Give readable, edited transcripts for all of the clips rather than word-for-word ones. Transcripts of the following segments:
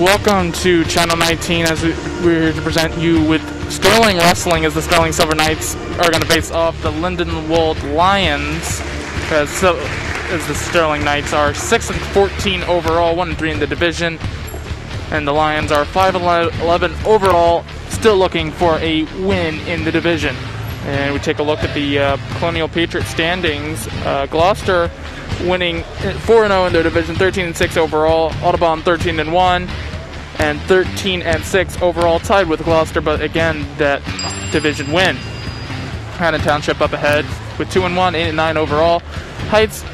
welcome to Channel 19 as we're here to present you with Sterling Wrestling as the Sterling Silver Knights are going to face off the Lindenwold Lions as the Sterling Knights are 6-14 overall, 1-3 in the division, and the Lions are 5-11 overall, still looking for a win in the division. And we take a look at the Colonial Patriot standings. Gloucester winning 4-0 in their division, 13-6 overall. Audubon 13-1 and 13-6 overall, tied with Gloucester, but again that division win. Haddon Township up ahead with 2-1, 8-9 overall. Heights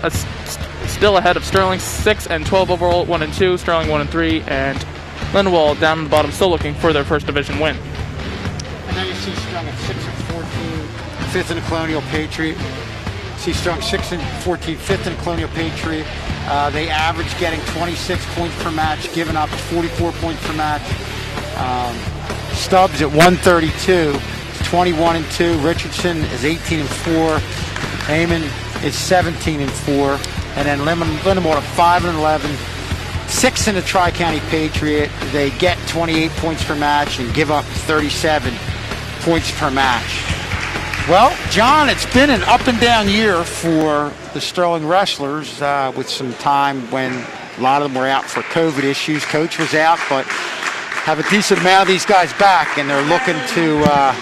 still ahead of Sterling, 6-12 overall, 1-2. Sterling 1-3, and Lindenwold down the bottom, still looking for their first division win. And then you see Strong at 6-14, fifth in the Colonial Patriot. See Strong 6-14, fifth in the Colonial Patriot. They average getting 26 points per match, giving up 44 points per match. Stubbs at 132, 21-2. Richardson is 18-4. Eamonn is 17-4. And then Lindenwold at 5-11. Sixth in the Tri-County Patriot. They get 28 points per match and give up 37 points per match. Well, John, it's been an up and down year for the Sterling Wrestlers with some time when a lot of them were out for COVID issues. Coach was out, but have a decent amount of these guys back, and they're looking to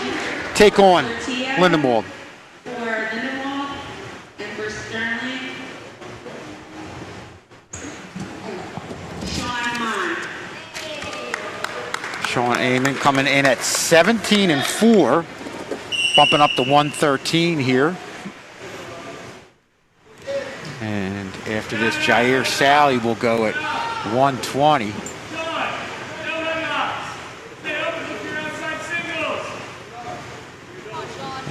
take on Lindenwold. Sean Eamonn coming in at 17-4. Bumping up to 113 here. And after this, Jair Sally will go at 120.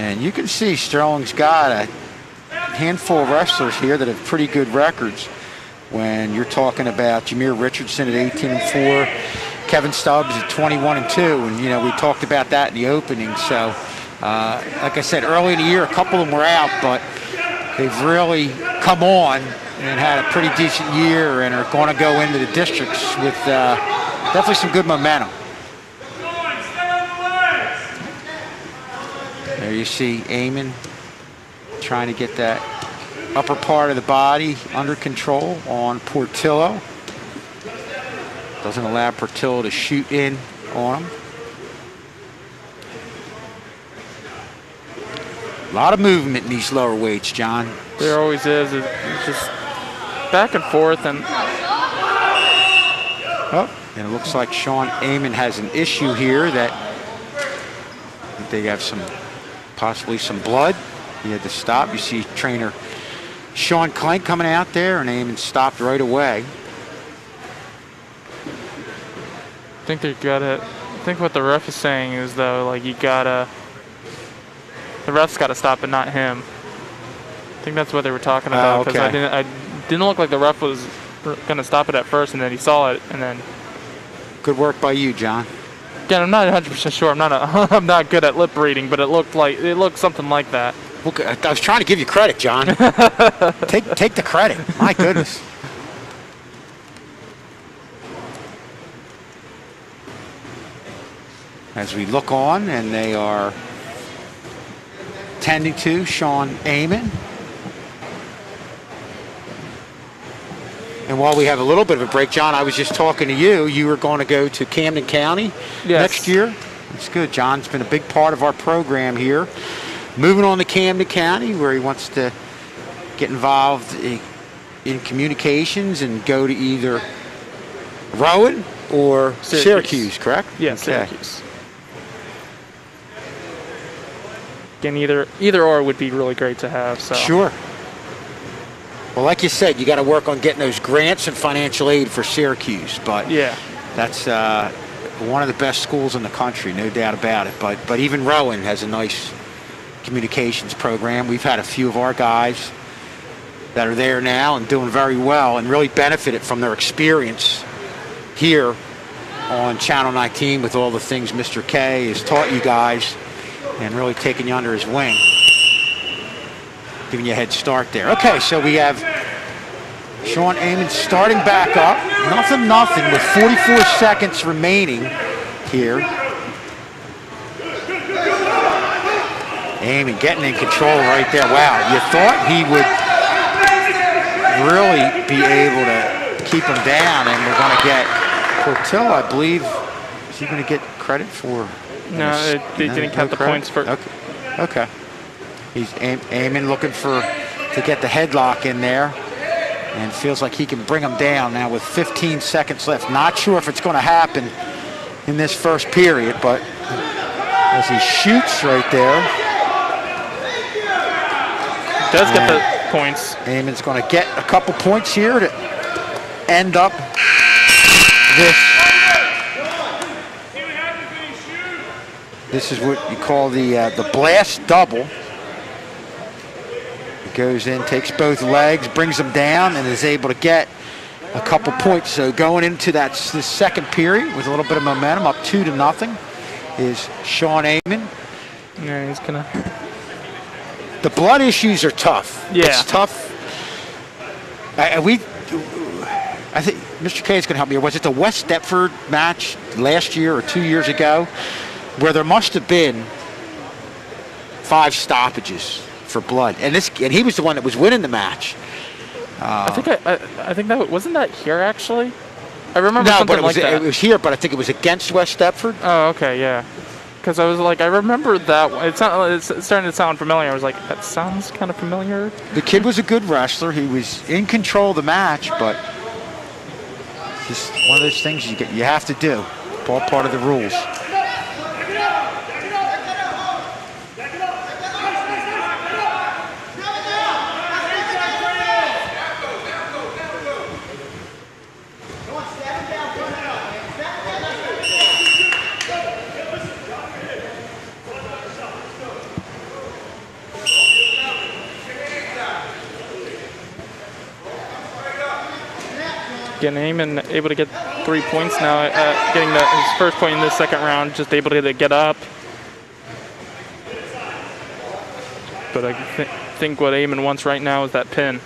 And you can see Sterling's got a handful of wrestlers here that have pretty good records. When you're talking about Jameer Richardson at 18-4, Kevin Stubbs at 21-2, and you know we talked about that in the opening. So. Like I said, early in the year, a couple of them were out, but they've really come on and had a pretty decent year and are going to go into the districts with definitely some good momentum. There you see Eamonn trying to get that upper part of the body under control on Portillo. Doesn't allow Portillo to shoot in on him. A lot of movement in these lower weights, John. There always is. It's just back and forth. And it looks like Sean Eamonn has an issue here that they have possibly some blood. He had to stop. You see trainer Sean Clank coming out there, and Eamonn stopped right away. I think I think what the ref is saying is, though, like the ref's got to stop it, not him. I think that's what they were talking about. Because I didn't look like the ref was going to stop it at first, and then he saw it, and then. Good work by you, John. Again, I'm not 100% sure. I'm not good at lip reading, but it looked something like that. Okay, I was trying to give you credit, John. take the credit. My goodness. As we look on, and they are tending to Sean Eamonn. And while we have a little bit of a break, John, I was just talking to you. You were going to go to Camden County next year. That's good. John's been a big part of our program here. Moving on to Camden County, where he wants to get involved in communications and go to either Rowan or Syracuse, correct? Yes, okay. Syracuse. Again, either or would be really great to have. So. Sure. Well, like you said, you got to work on getting those grants and financial aid for Syracuse. But yeah, that's one of the best schools in the country, no doubt about it. But even Rowan has a nice communications program. We've had a few of our guys that are there now and doing very well and really benefited from their experience here on Channel 19 with all the things Mr. K has taught you guys and really taking you under his wing, giving you a head start there. Okay, so we have Sean Eamonn starting back up. nothing with 44 seconds remaining here. Eamonn getting in control right there. Wow, you thought he would really be able to keep him down, and we're going to get Portillo, I believe. Is he going to get credit for? No, they didn't count the points for. Okay. He's Eamonn looking to get the headlock in there, and feels like he can bring him down now with 15 seconds left. Not sure if it's going to happen in this first period, but as he shoots right there. Does get the points. Eamonn's going to get a couple points here to end up this. This is what you call the blast double. He goes in, takes both legs, brings them down, and is able to get a couple points. So going into this second period with a little bit of momentum, up 2-0, is Sean Eamonn. Yeah, he's gonna. The blood issues are tough. Yeah. It's tough. I think Mr. K is going to help me. Was it the West Deptford match last year or 2 years ago where there must have been 5 stoppages for blood? And he was the one that was winning the match. I think that wasn't that here actually. I remember something like that. It was here, but I think it was against West Deptford. Oh, okay, yeah. Because I was like, I remember that. It's starting to sound familiar. I was like, that sounds kind of familiar. The kid was a good wrestler. He was in control of the match, but just one of those things you have to do. All part of the rules. Again, Eamonn able to get 3 points now, getting his first point in this second round, just able to get up. But I think what Eamonn wants right now is that pin.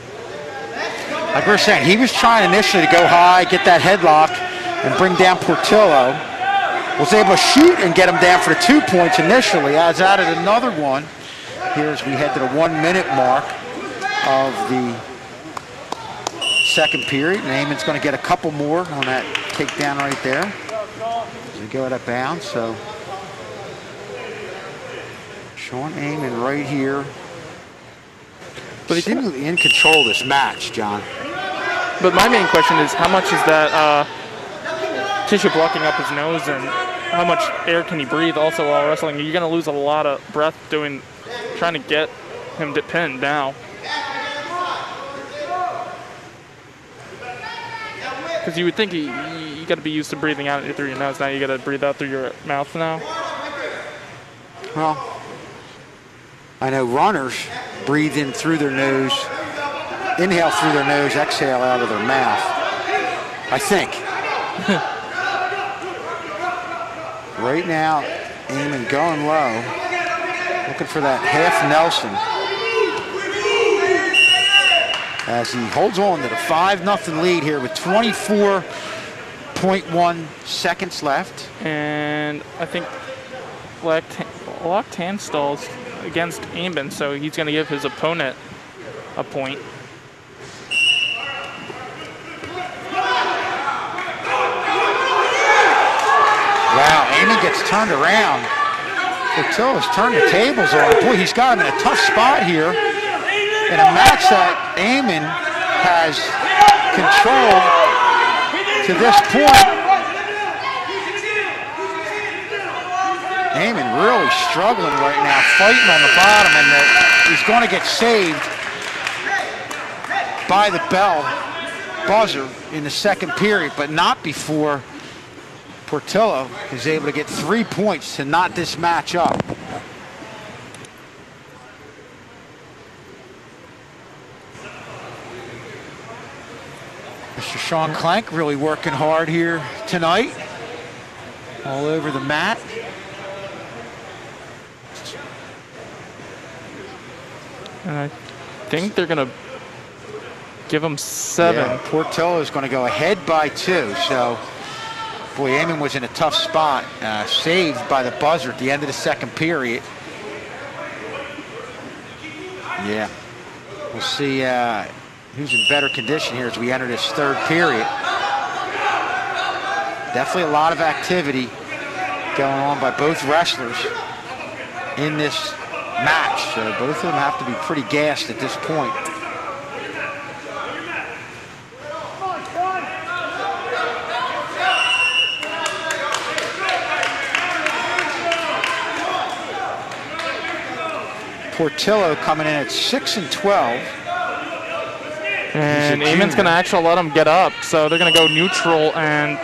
Like we were saying, he was trying initially to go high, get that headlock, and bring down Portillo. Was able to shoot and get him down for the 2 points initially. Has added another one here as we head to the 1 minute mark of the second period, and Eamonn's going to get a couple more on that takedown right there as we go out of bounds. So Sean Eamonn right here, but he's seemingly in control of this match, John. But my main question is, how much is that tissue blocking up his nose, and how much air can he breathe also while wrestling? You're going to lose a lot of breath trying to get him to pin now. Because you would think you got to be used to breathing out through your nose. Now you got to breathe out through your mouth now. Well, I know runners breathe in through their nose, inhale through their nose, exhale out of their mouth. I think. Right now, Eamonn going low, looking for that half Nelson. As he holds on to the 5-0 lead here with 24.1 seconds left. And I think locked hand stalls against Eamonn, so he's going to give his opponent a point. Wow, Eamonn gets turned around. Portillo's turned the tables on. Boy, he's got him in a tough spot here. In a match that Eamonn has controlled to this point. Eamonn really struggling right now, fighting on the bottom, and he's going to get saved by the bell buzzer in the second period, but not before Portillo is able to get 3 points to knot this match up. Mr. Sean Clank really working hard here tonight, all over the mat. And I think they're going to Give him 7. Yeah, Portillo is going to go ahead by 2. So, boy, Eamonn was in a tough spot. Saved by the buzzer at the end of the second period. Yeah. We'll see who's in better condition here as we enter this third period. Definitely a lot of activity going on by both wrestlers in this match. So both of them have to be pretty gassed at this point. Portillo coming in at 6 and 12. And Eamonn's going to actually let him get up, so they're going to go neutral and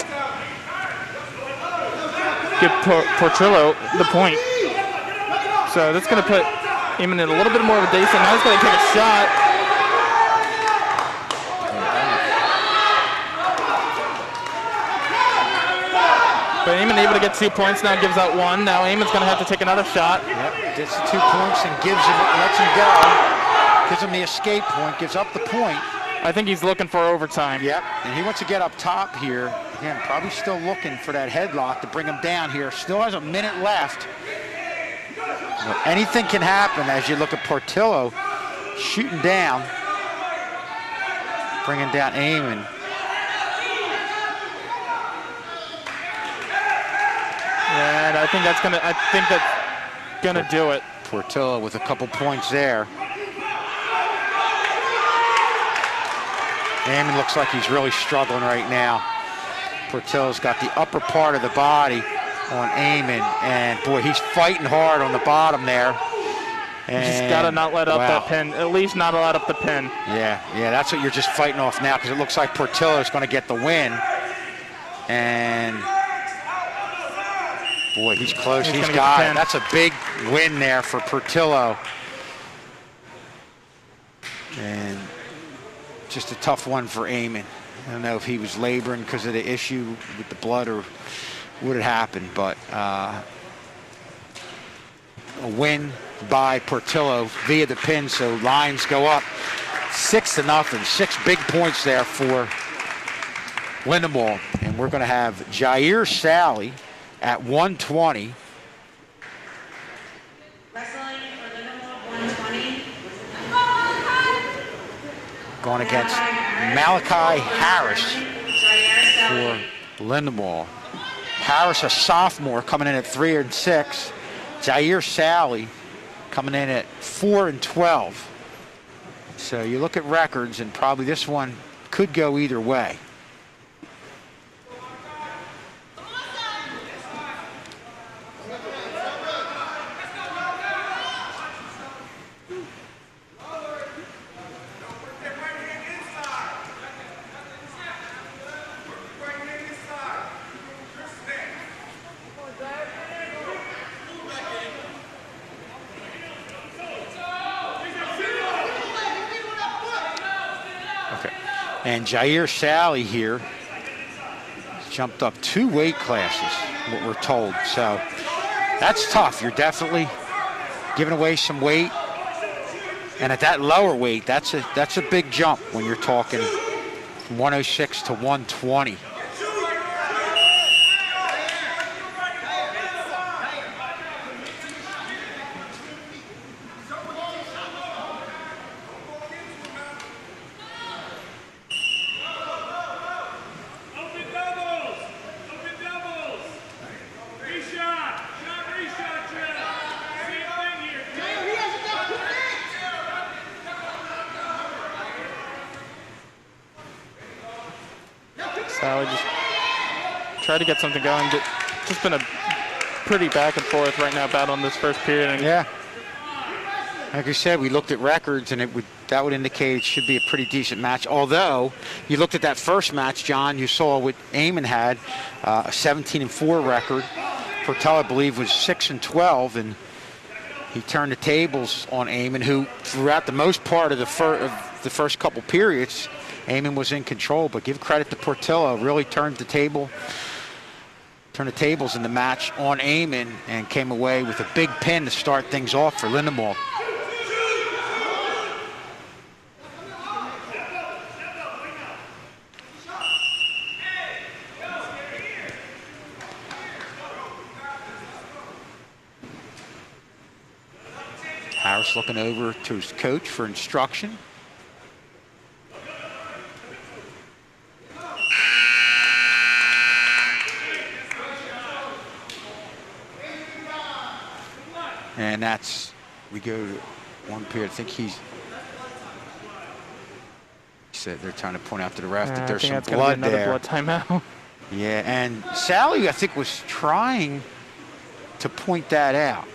give Portillo the point. So that's going to put Eamonn in a little bit more of a daze. Now he's going to take a shot. But Eamonn able to get 2 points now, gives out 1. Now Eamonn's going to have to take another shot. Yep, gets the 2 points and lets him go. Gives him the escape point, gives up the point. I think he's looking for overtime. Yep, and he wants to get up top here. Again, probably still looking for that headlock to bring him down here. Still has a minute left. Well, anything can happen as you look at Portillo shooting down, bringing down Eamonn. Yeah, and I think that's gonna do it. Portillo with a couple points there. Eamonn looks like he's really struggling right now. Portillo's got the upper part of the body on Eamonn, and boy, he's fighting hard on the bottom there. And you just gotta not let up that pin. At least not let up the pin. Yeah, that's what you're just fighting off now, because it looks like Portillo's going to get the win. And boy, he's close. He's got it. That's a big win there for Portillo. And just a tough one for Eamonn. I don't know if he was laboring because of the issue with the blood or what had happened, but a win by Portillo via the pin, so lines go up 6-0. 6 big points there for Lindenwold. And we're going to have Jair Sally at 120. Wrestling for Lindenwold, 120. Going against Malachi Harris for Lindenwold. Harris, a sophomore, coming in at 3 and 6. Jair Sally coming in at 4 and 12. So you look at records, and probably this one could go either way. And Jair Sally here jumped up 2 weight classes, what we're told. So that's tough. You're definitely giving away some weight. And at that lower weight, that's a big jump when you're talking from 106 to 120. Sally just tried to get something going. Just been a pretty back and forth right now battle in this first period. And yeah. Like I said, we looked at records, and that would indicate it should be a pretty decent match. Although, you looked at that first match, John, you saw what Eamonn had, a 17-4 record. Portillo, I believe, was 6 and 12, and he turned the tables on Eamonn, who throughout the most part of the first couple periods, Eamonn was in control. But give credit to Portillo, really turned the tables in the match on Eamonn and came away with a big pin to start things off for Lindenwold. Harris looking over to his coach for instruction. And that's, we go to one period. I think he said they're trying to point out to the ref that there's some blood there. Blood timeout. Yeah, and Sally, I think, was trying to point that out.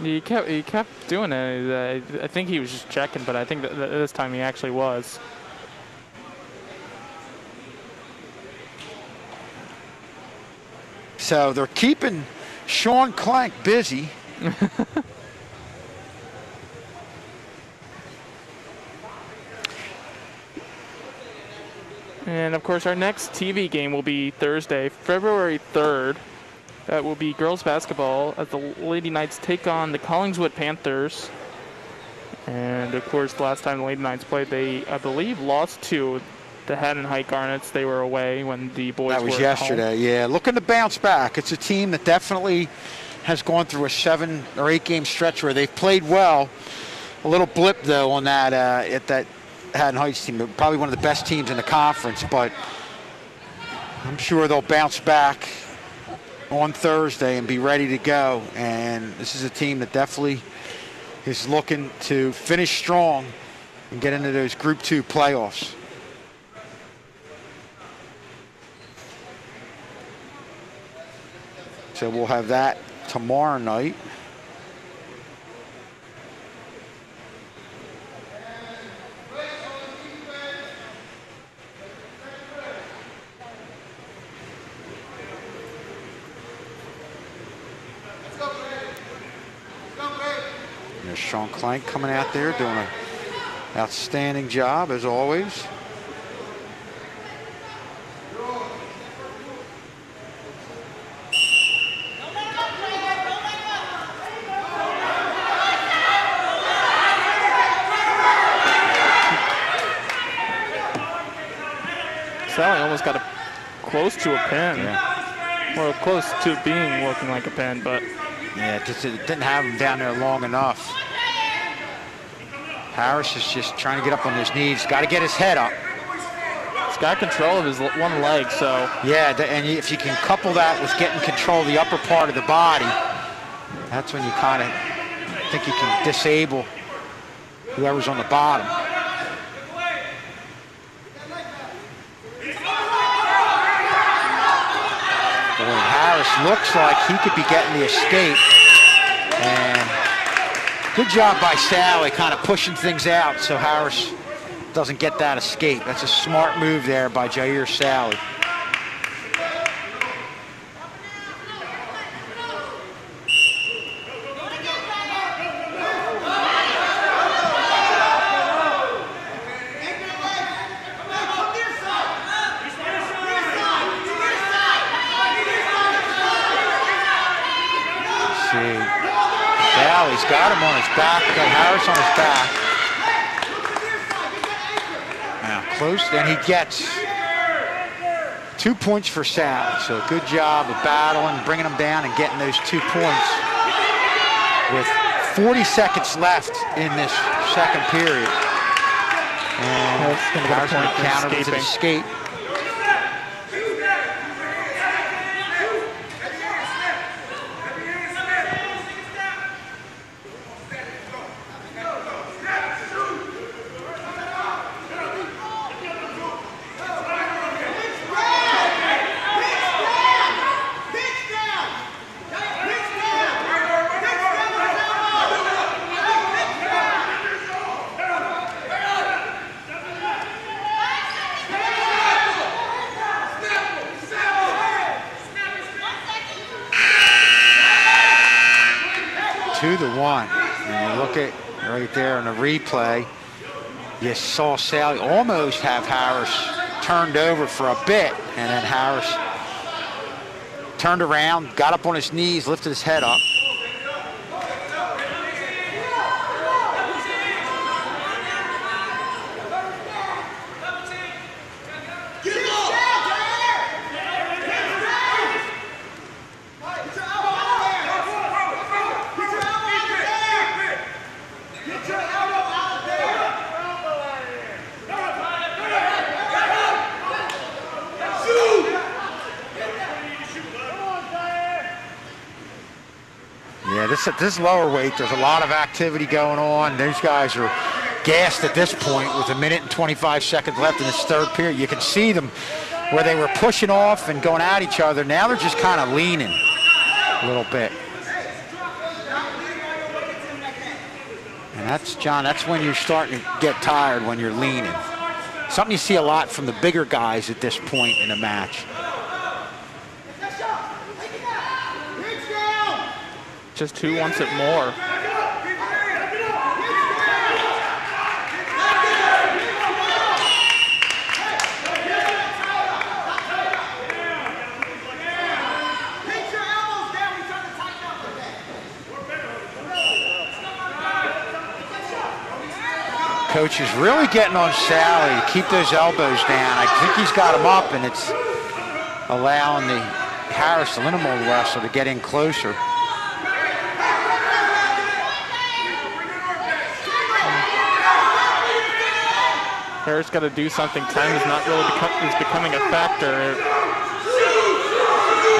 He kept doing it. I think he was just checking, but I think that this time he actually was. So they're keeping Sean Clank busy. And of course, our next TV game will be Thursday, February 3rd. That will be girls basketball as the Lady Knights take on the Collingswood Panthers. And of course, the last time the Lady Knights played, they, I believe, lost to the Haddon Heights Garnets. They were away when the boys were That was at yesterday, home. yeah. Looking to bounce back. It's a team that definitely has gone through a 7 or 8 game stretch where they've played well. A little blip, though, on that at that Haddon Heights team. Probably one of the best teams in the conference, but I'm sure they'll bounce back on Thursday and be ready to go. And this is a team that definitely is looking to finish strong and get into those Group 2 playoffs. So we'll have that tomorrow night. There's Sean Clank coming out there doing an outstanding job as always. Sally almost got close to a pin. Yeah. Well, close to being looking like a pin, but yeah, it didn't have him down there long enough. Harris is just trying to get up on his knees. Got to get his head up. He's got control of his one leg, so. Yeah, and if you can couple that with getting control of the upper part of the body, that's when you kind of think you can disable whoever's on the bottom. Boy, Harris looks like he could be getting the escape. And good job by Sally kind of pushing things out so Harris doesn't get that escape. That's a smart move there by Jair Sally. Sally's got him on his back, got Harris on his back. Now close, then he gets 2 points for Sally. So good job of battling, bringing him down and getting those 2 points with 40 seconds left in this second period. And Harris countered with an escape. And you look at right there in the replay, you saw Sally almost have Harris turned over for a bit, and then Harris turned around, got up on his knees, lifted his head up. Yeah, this lower weight, there's a lot of activity going on. Those guys are gassed at this point with 1 minute and 25 seconds left in this third period. You can see them where they were pushing off and going at each other. Now they're just kind of leaning a little bit. And that's, John, that's when you're starting to get tired, when you're leaning. Something you see a lot from the bigger guys at this point in a match. Just who wants it more? Coach is really getting on Sally to keep those elbows down. I think he's got them up, and it's allowing the Harris, the Lindenwold wrestler, to get in closer. Harris got to do something. Time is not really becoming a factor.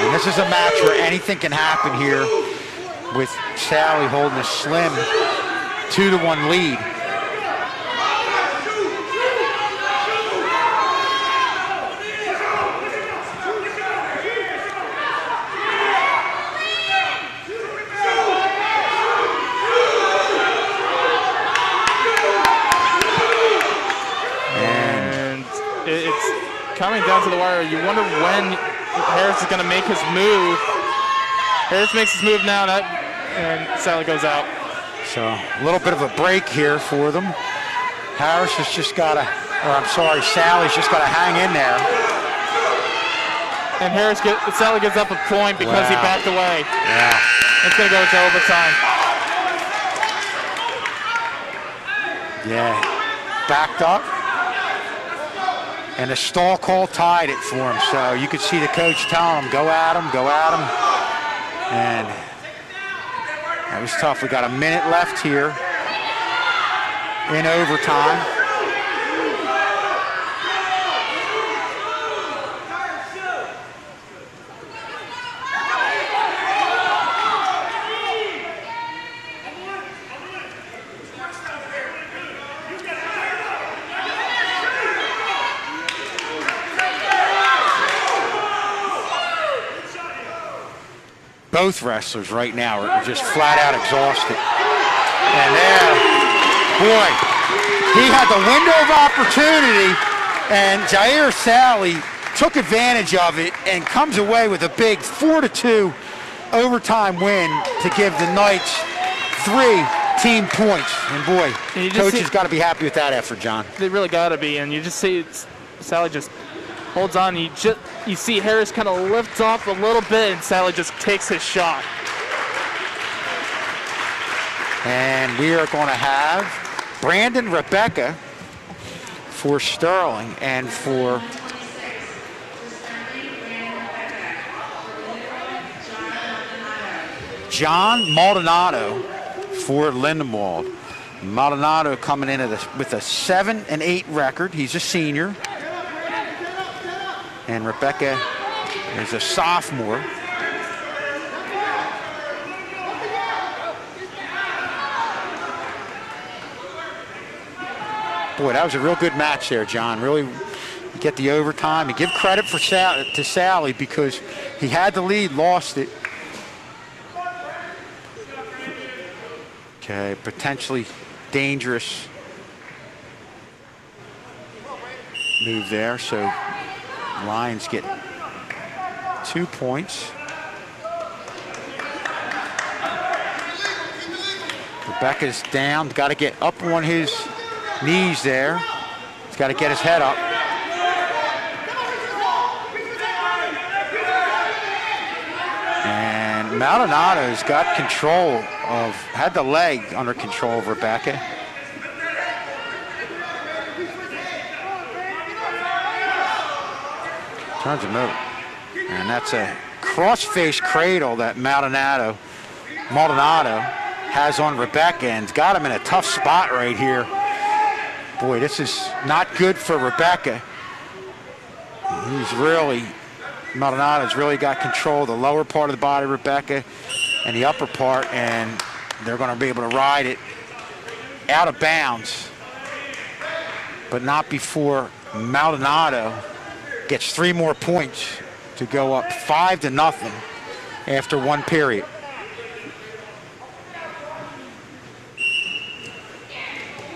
And this is a match where anything can happen here, with Sally holding a slim 2-1 lead. Coming down to the wire, you wonder when Harris is going to make his move. Harris makes his move now, and Sally goes out. So a little bit of a break here for them. Harris has just got to, or I'm sorry, Sally's just got to hang in there. And Sally gives up a point because he backed away. Yeah. It's going to go to overtime. Yeah, backed up. And the stall call tied it for him. So you could see the coach telling him, go at him, go at him. And that was tough. We got a minute left here in overtime. Both wrestlers right now are just flat out exhausted. And there, boy, he had the window of opportunity, and Jair Sally took advantage of it and comes away with a big 4-2 overtime win to give the Knights 3 team points. And boy, coach has got to be happy with that effort, John. They really got to be, and you just see Sally just holds on. You see Harris kind of lifts off a little bit, and Sally just takes his shot. And we are going to have Brandon Rebecca for Sterling, and for John Maldonado for Lindenwold. Maldonado coming in with a 7-8 record. He's a senior. And Rebecca is a sophomore. Boy, that was a real good match there, John. Really, you get the overtime. You give credit to Sally because he had the lead, lost it. Okay, potentially dangerous move there. So Lions get 2 points. Rebecca's down. Got to get up on his knees there. He's got to get his head up. And Maldonado's got control had the leg under control of Rebecca. Turns him over. And that's a cross-face cradle that Maldonado has on Rebecca, and got him in a tough spot right here. Boy, this is not good for Rebecca. Maldonado's really got control of the lower part of the body of Rebecca. and the upper part, and they're going to be able to ride it out of bounds, but not before Maldonado gets 3 more points to go up 5-0 after 1 period.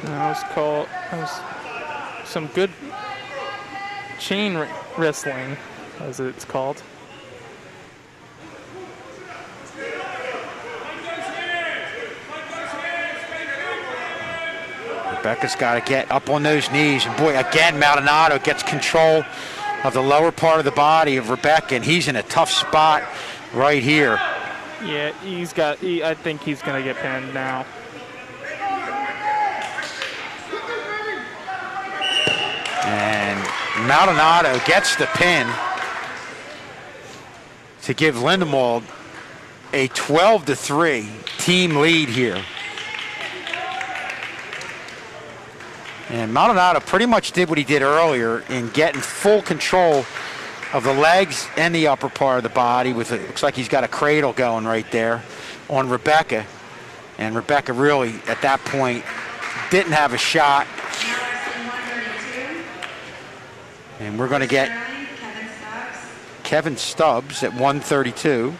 That was some good chain wrestling, as it's called. Rebecca's got to get up on those knees, and boy, again, Maldonado gets control of the lower part of the body of Rebecca, and he's in a tough spot right here. Yeah, I think he's going to get pinned now. And Maldonado gets the pin to give Lindenwold a 12-3 team lead here. And Maldonado pretty much did what he did earlier in getting full control of the legs and the upper part of the body. With it looks like he's got a cradle going right there on Rebecca. And Rebecca really, at that point, didn't have a shot. And we're going to get Kevin Stubbs at 132.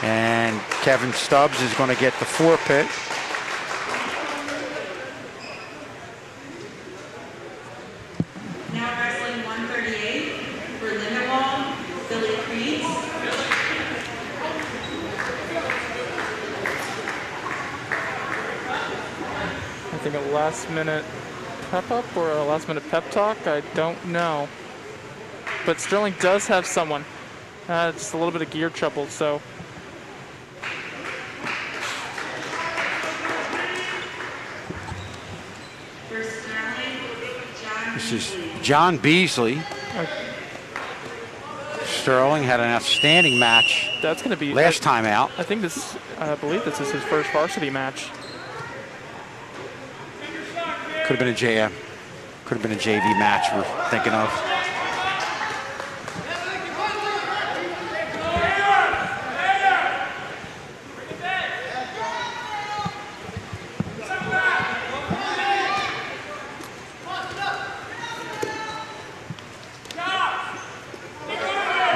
And Kevin Stubbs is going to get the forfeit. Now wrestling 138 for Lindenwold, Billy Creeds. I think a last-minute pep-up or a last-minute pep talk, I don't know. But Sterling does have someone. Just a little bit of gear trouble, so... This is John Beasley. Sterling had an outstanding match. That's going to be last time out. I believe this is his first varsity match. Could have been a JV match we're thinking of.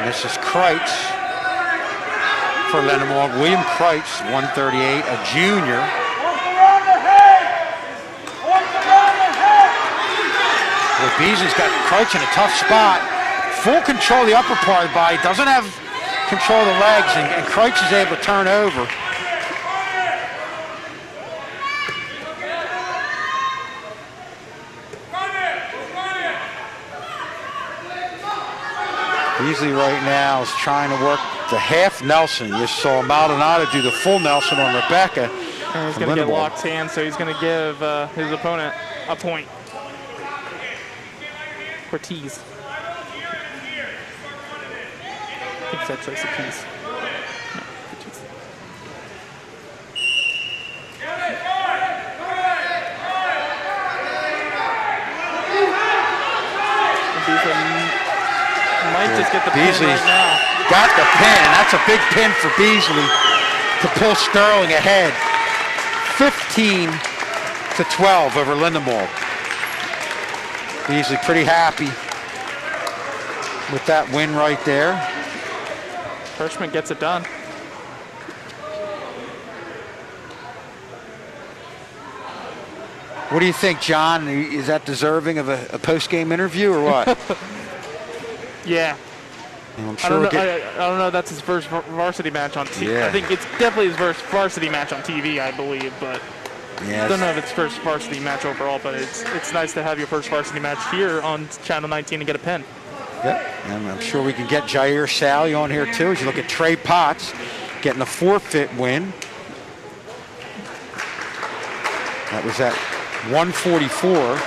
This is Kreitz for Lindenwold. William Kreitz, 138, a junior. Well, Beasley's got Kreitz in a tough spot. Full control of the upper part of the body. Doesn't have control of the legs, and Kreitz is able to turn over. Beasley right now is trying to work the half Nelson. You saw Maldonado do the full Nelson on Rebecca. And he's going to get locked hands, so he's going to give his opponent a point. Ortiz. I think that's actually Ortiz. Might just get the pin right now. Got the pin. That's a big pin for Beasley to pull Sterling ahead. 15-12 over Lindenwold. Beasley pretty happy with that win right there. Hirschman gets it done. What do you think, John? Is that deserving of a post-game interview or what? Yeah. I'm sure I don't know. That's his first varsity match on TV. Yeah. I think it's definitely his first varsity match on TV, I believe. But yes. I don't know if it's first varsity match overall. But it's nice to have your first varsity match here on Channel 19 and get a pin. Yep. And I'm sure we can get Jair Sally on here too. As you look at Trey Potts getting a forfeit win. That was at 144.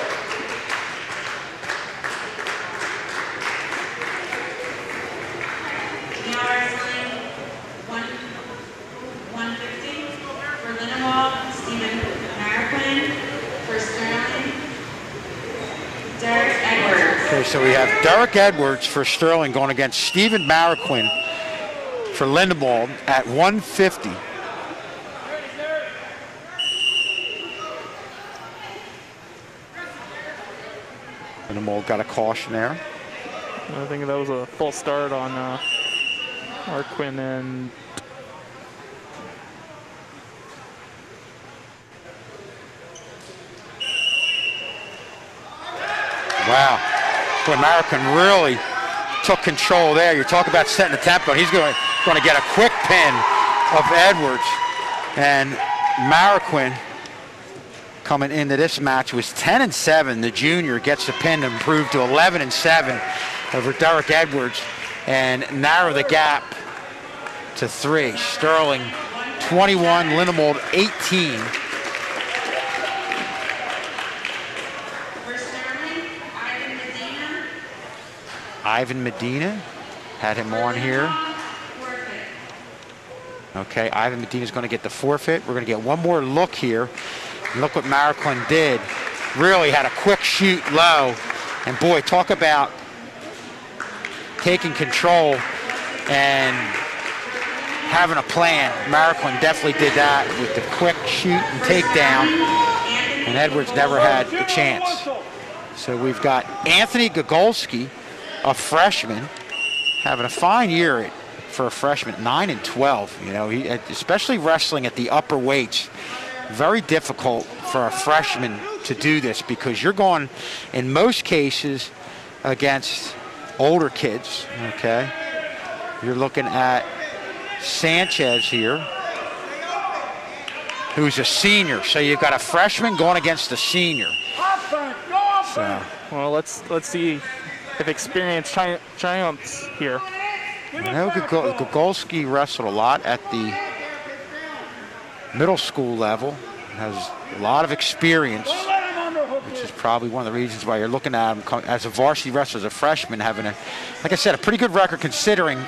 Okay, so we have Derek Edwards for Sterling going against Stephen Marroquin for Lindenwold at 150. Lindenwold got a caution there. I think that was a full start on Marroquin and wow. Boy, Marroquin really took control there. You talk about setting the tempo. He's going to get a quick pin of Edwards. And Marroquin coming into this match was 10-7. The junior gets the pin to improve to 11-7 over Derek Edwards and narrow the gap to 3. Sterling 21, Lindenwold 18. For Sterling, Ivan Medina had him on here. forfeit. Okay, Ivan Medina's going to get the forfeit. We're going to get one more look here. Look what Marroquin did. Really had a quick shoot low. And boy, talk about taking control and having a plan. Marroquin definitely did that with the quick shoot and takedown. And Edwards never had a chance. So we've got Anthony Gogolski, a freshman, having a fine year for a freshman, 9-12. You know, he, especially wrestling at the upper weights, very difficult for a freshman to do this because you're going, in most cases, against older kids. Okay, you're looking at Sanchez here, who's a senior. So you've got a freshman going against a senior. So, well, let's see if experience triumphs here. I know Gogolski wrestled a lot at the middle school level, has a lot of experience, which is probably one of the reasons why you're looking at him as a varsity wrestler, as a freshman, having a, like I said, a pretty good record considering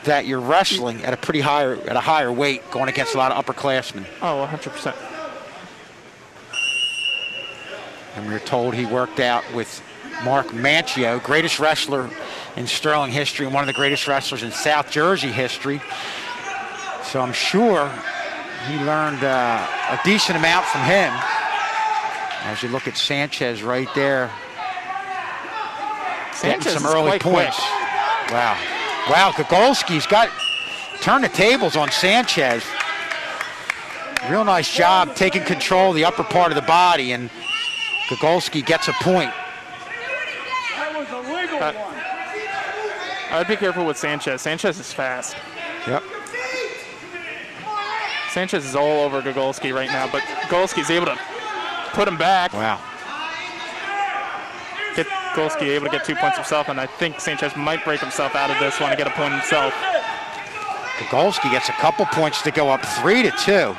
that you're wrestling at a higher weight, going against a lot of upperclassmen. Oh, 100%. And we were told he worked out with Mark Manchio, greatest wrestler in Sterling history and one of the greatest wrestlers in South Jersey history. So I'm sure he learned a decent amount from him. As you look at Sanchez right there, Sanchez getting some early points. Quick. Wow. Wow, Gogolski's turned the tables on Sanchez. Real nice job taking control of the upper part of the body, and Gogolski gets a point. That was a legal one. I'd be careful with Sanchez. Sanchez is fast. Yep. Sanchez is all over Gogolski right now, but Gogolski's able to put him back. Wow. Get Gogolski able to get 2 points himself, and I think Sanchez might break himself out of this one and get a point himself. Gogolski gets a couple points to go up 3-2.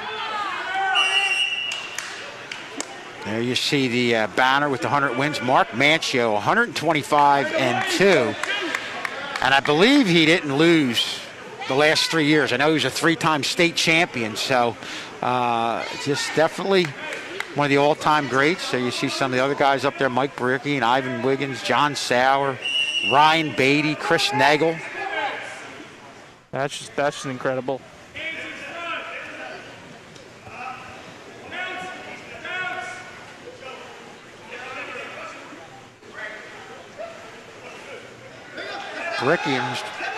There you see the banner with the 100 wins. Mark Manchio, 125-2. And I believe he didn't lose the last 3 years. I know he was a 3-time state champion, so just definitely one of the all-time greats. So you see some of the other guys up there, Mike Bricky and Ivan Wiggins, John Sauer, Ryan Beatty, Chris Nagel. That's just incredible.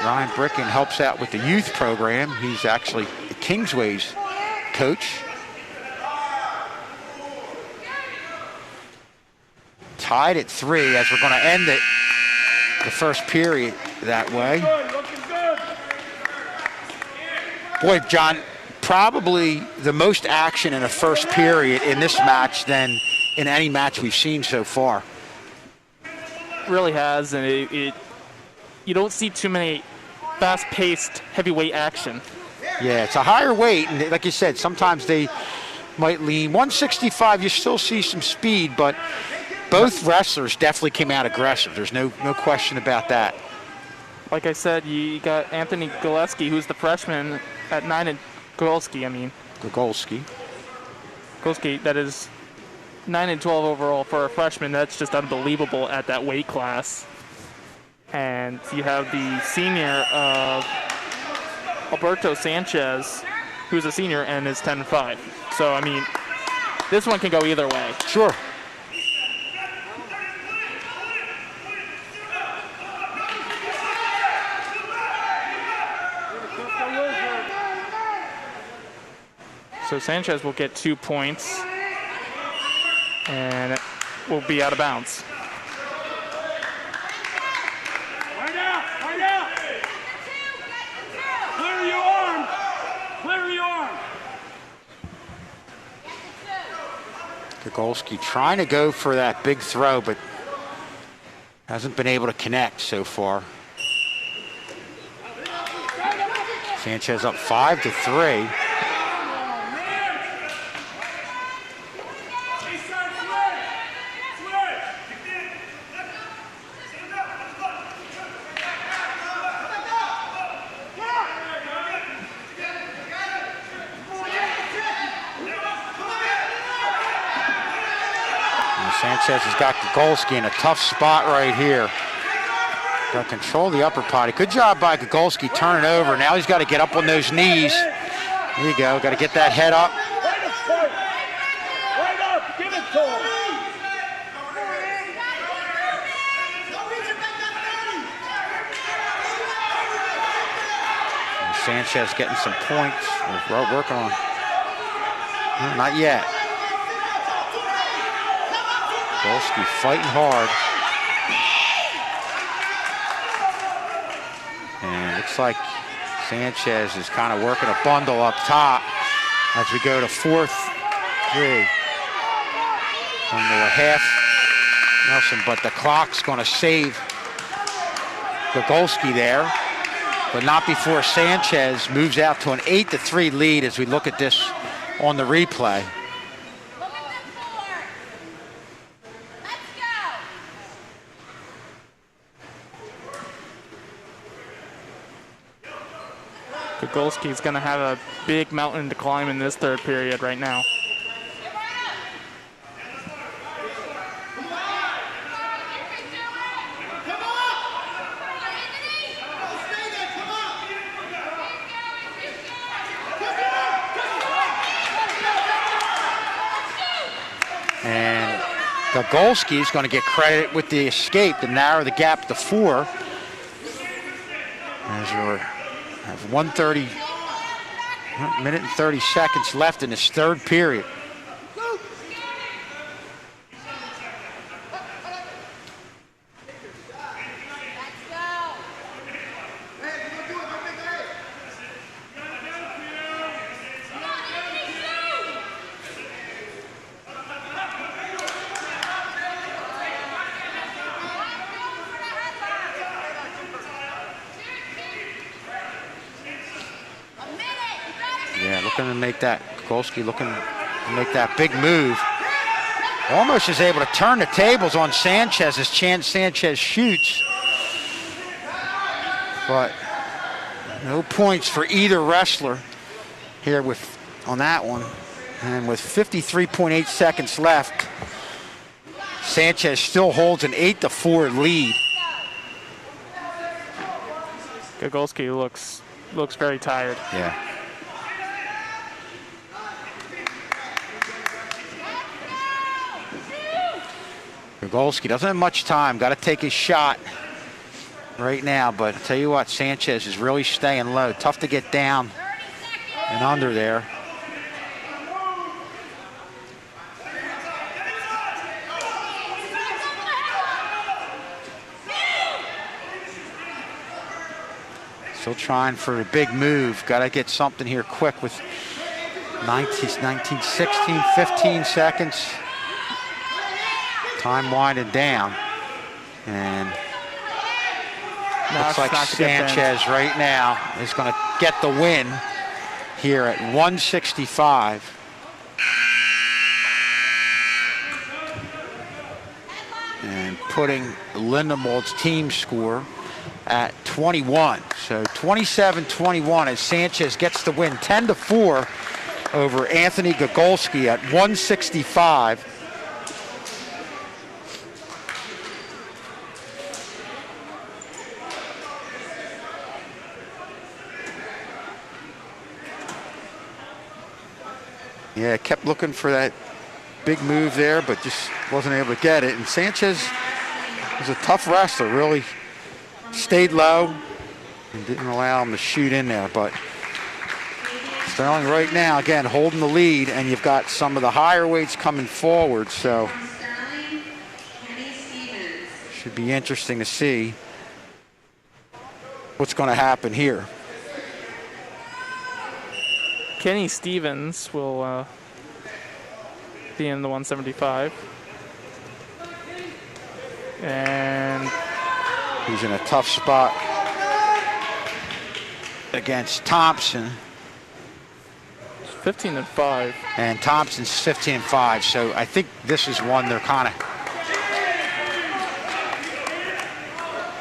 Ryan Bricken helps out with the youth program. He's actually Kingsway's coach. Tied at 3 as we're going to end the first period that way. Boy, John, probably the most action in a first period in this match than in any match we've seen so far. Really has, and you don't see too many fast-paced heavyweight action. Yeah, it's a higher weight, and like you said, sometimes they might lean. 165, you still see some speed, but both wrestlers definitely came out aggressive. There's no question about that. Like I said, you got Anthony Gogolski, who's the freshman at 9, and Gogolski, that is 9-12 overall for a freshman. That's just unbelievable at that weight class. And you have the senior Alberto Sanchez, who's a senior and is 10-5. So, I mean, this one can go either way. Sure. So Sanchez will get 2 points, and it will be out of bounds. Right out! Clear your arm! Clear your arm! Gogolski trying to go for that big throw, but hasn't been able to connect so far. Sanchez up 5-3. Sanchez has got Gogolski in a tough spot right here. Got to control the upper body. Good job by Gogolski turning over. Now he's got to get up on those knees. There you go. Got to get that head up. Right up! Give it to him! And Sanchez getting some points. We're working on. No, not yet. Gogolski fighting hard. And looks like Sanchez is kind of working a bundle up top as we go to 4th. 3. Under a half. Nelson, but the clock's going to save Gogolski there, but not before Sanchez moves out to an 8-3 lead as we look at this on the replay. Gogolski's going to have a big mountain to climb in this third period right now. And Gogolski is going to get credit with the escape to narrow the gap to 4. As we have 1:30, minute and 30 seconds left in this third period. Yeah, looking to make that, Gogolski looking to make that big move. Almost is able to turn the tables on Sanchez as Sanchez shoots. But no points for either wrestler here on that one. And with 53.8 seconds left, Sanchez still holds an 8-4 lead. Gogolski looks very tired. Yeah. Gogolski doesn't have much time. Got to take his shot right now. But I'll tell you what, Sanchez is really staying low. Tough to get down and under there. Still trying for a big move. Got to get something here quick with 19, 16, 15 seconds. Time winding down, and looks like Sanchez right now is going to get the win here at 165. And putting Lindenwold's team score at 21. So 27-21 as Sanchez gets the win 10-4 over Anthony Gogolski at 165. Yeah, kept looking for that big move there, but just wasn't able to get it. And Sanchez was a tough wrestler, really stayed low and didn't allow him to shoot in there. But Sterling right now, again, holding the lead, and you've got some of the higher weights coming forward, so should be interesting to see what's going to happen here. Kenny Stevens will be in the 175. And he's in a tough spot against Thompson. 15-5. And Thompson's 15-5, so I think this is one they're kind of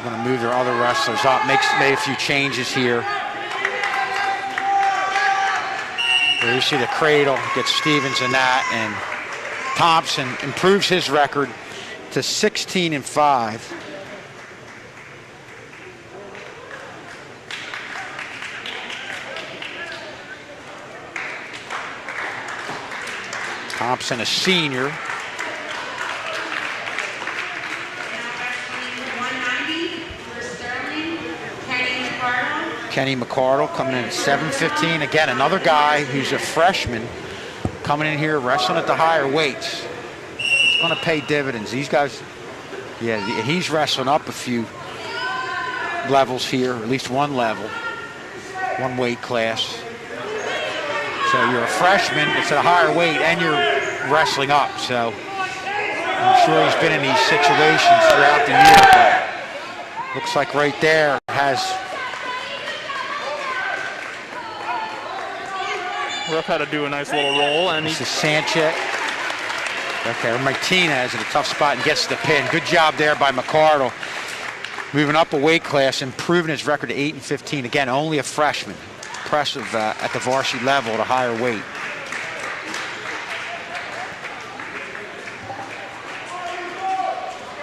going to move their other wrestlers up. Made a few changes here. There you see the cradle, gets Stevens in that, and Thompson improves his record to 16-5. Thompson, a senior. 190 for Sterling, Kenny McCardle. Kenny McCardle coming in at 7:15. Again, another guy who's a freshman coming in here wrestling at the higher weights. It's going to pay dividends. These guys, yeah, he's wrestling up a few levels here, or at least one level, one weight class. So you're a freshman, it's at a higher weight, and you're wrestling up. So I'm sure he's been in these situations throughout the year, but looks like right there has... Ref had to do a nice little roll, and this is Sanchez. Okay, Martinez in a tough spot and gets the pin. Good job there by McCardle. Moving up a weight class, improving his record to 8-15. Again, only a freshman. Impressive at the varsity level at a higher weight.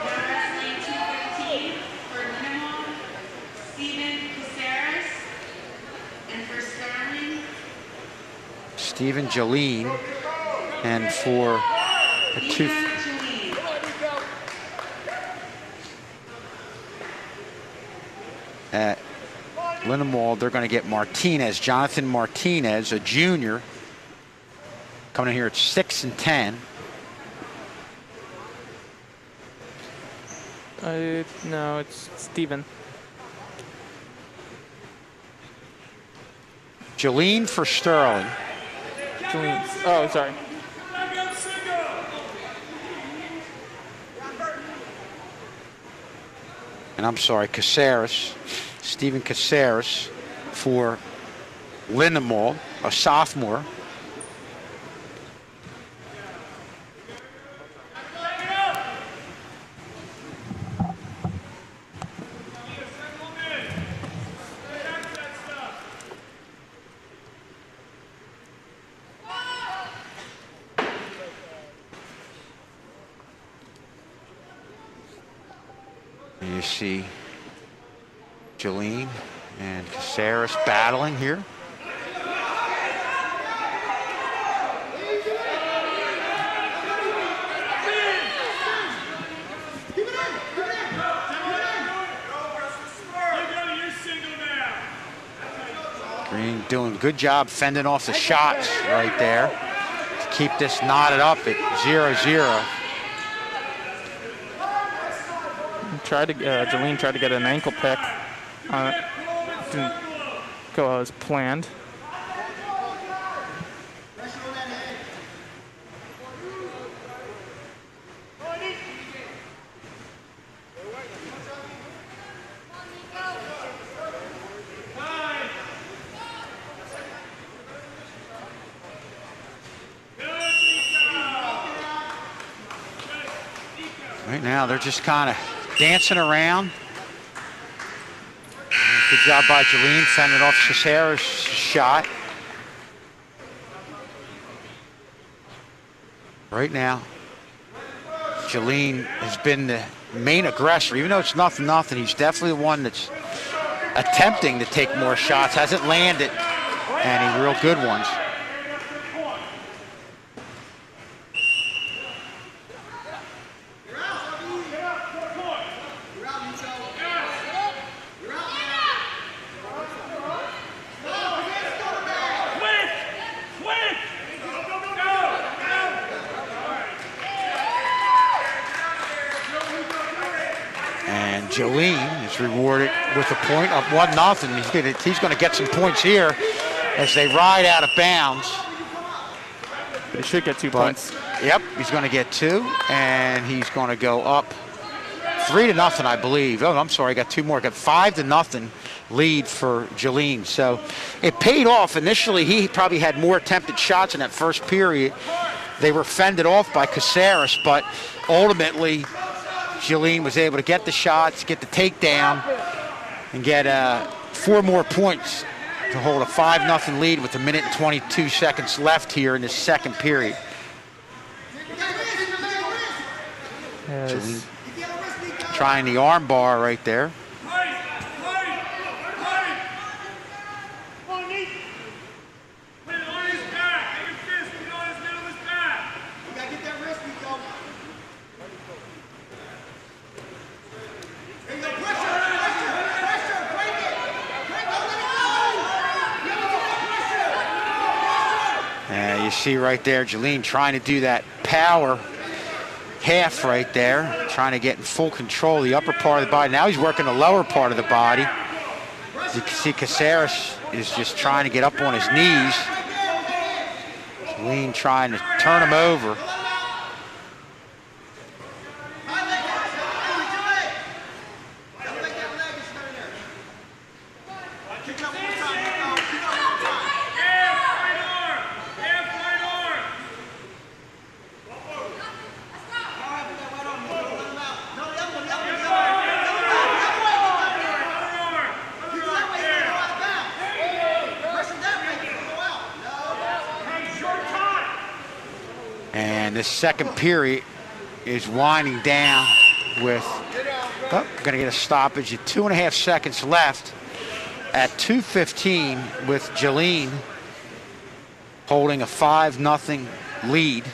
Wrestling 215 for Lindenwold, Stephen Caceres, and for Sterling, Stephen Jaleen, and for a two. At Lindenwold, they're going to get Martinez, Jonathan Martinez, a junior, coming in here at 6-10. No, it's Steven. Jaleen for Sterling. Oh, sorry. And I'm sorry, Caceres, Stephen Caceres for Lindenwold, a sophomore. You see Jaleen and Caceres battling here. Green doing a good job fending off the shots right there to keep this knotted up at 0-0. Jaleen tried to get an ankle pick. Didn't go as planned. Right now, they're just kind of dancing around. Good job by Jaleen, fending off Caceres' shot. Right now, Jaleen has been the main aggressor. Even though it's 0-0, he's definitely the one that's attempting to take more shots. Hasn't landed any real good ones. Jolene is rewarded with a point of 1-0. He's going to get some points here as they ride out of bounds. But he should get 2 points. Yep, he's going to get 2, and he's going to go up 3-0, I believe. Oh, I'm sorry, I got 2 more. I got 5-0 lead for Jolene. So it paid off. Initially, he probably had more attempted shots in that first period. They were fended off by Caceres, but ultimately, Jolene was able to get the shots, get the takedown, and get 4 more points to hold a 5-0 lead with 1 minute and 22 seconds left here in the second period. Jolene trying the arm bar right there. You see right there, Jolene trying to do that power half right there, trying to get in full control of the upper part of the body. Now he's working the lower part of the body. You can see Caceres is just trying to get up on his knees. Jolene trying to turn him over. And this second period is winding down with, going to get a stoppage at 2.5 seconds left at 2:15 with Jolene holding a 5-0 lead.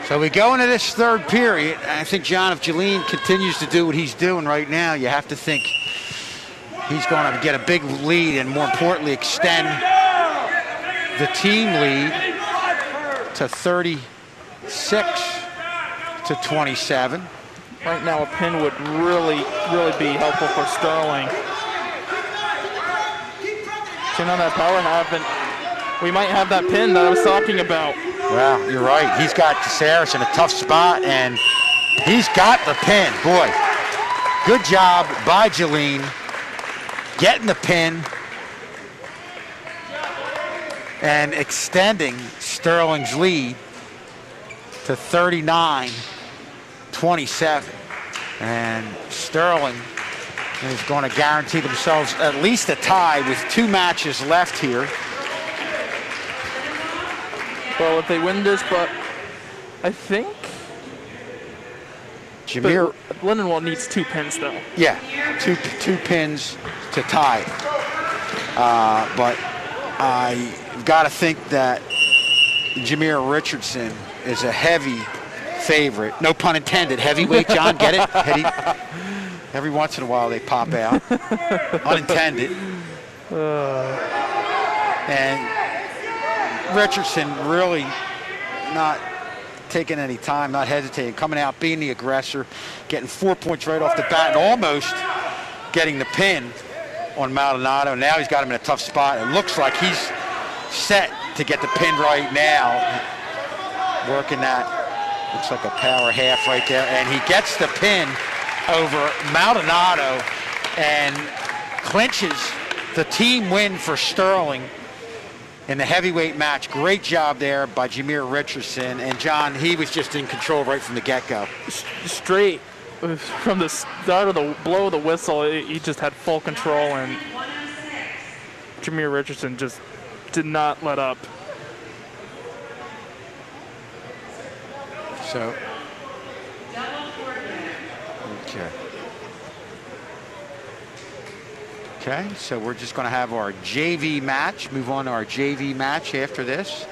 So we go into this third period. I think, John, if Jolene continues to do what he's doing right now, you have to think he's going to get a big lead and, more importantly, extend the team lead to 36-27. Right now, a pin would really be helpful for Sterling. So now that power haven't, we might have that pin that I was talking about. Well, you're right. He's got Caceres in a tough spot, and he's got the pin. Boy, good job by Jolene getting the pin and extending Sterling's lead to 39-27. And Sterling is going to guarantee themselves at least a tie with 2 matches left here. Well, if they win this, but I think Lindenwold needs 2 pins, though. Yeah, two pins to tie it. But I've got to think that Jameer Richardson is a heavy favorite. No pun intended. Heavyweight, John, get it? Every once in a while they pop out. Unintended. And Richardson really not taking any time, not hesitating, coming out, being the aggressor, getting 4 points right off the bat, and almost getting the pin on Maldonado. Now he's got him in a tough spot. It looks like he's set to get the pin right now. Working that, looks like a power half right there, and he gets the pin over Maldonado and clinches the team win for Sterling in the heavyweight match. Great job there by Jameer Richardson. And, John, he was just in control right from the get-go. Straight from the start of the blow of the whistle, he just had full control, and Jameer Richardson just did not let up. So, okay. Okay, so we're just going to have our JV match, move on to our JV match after this.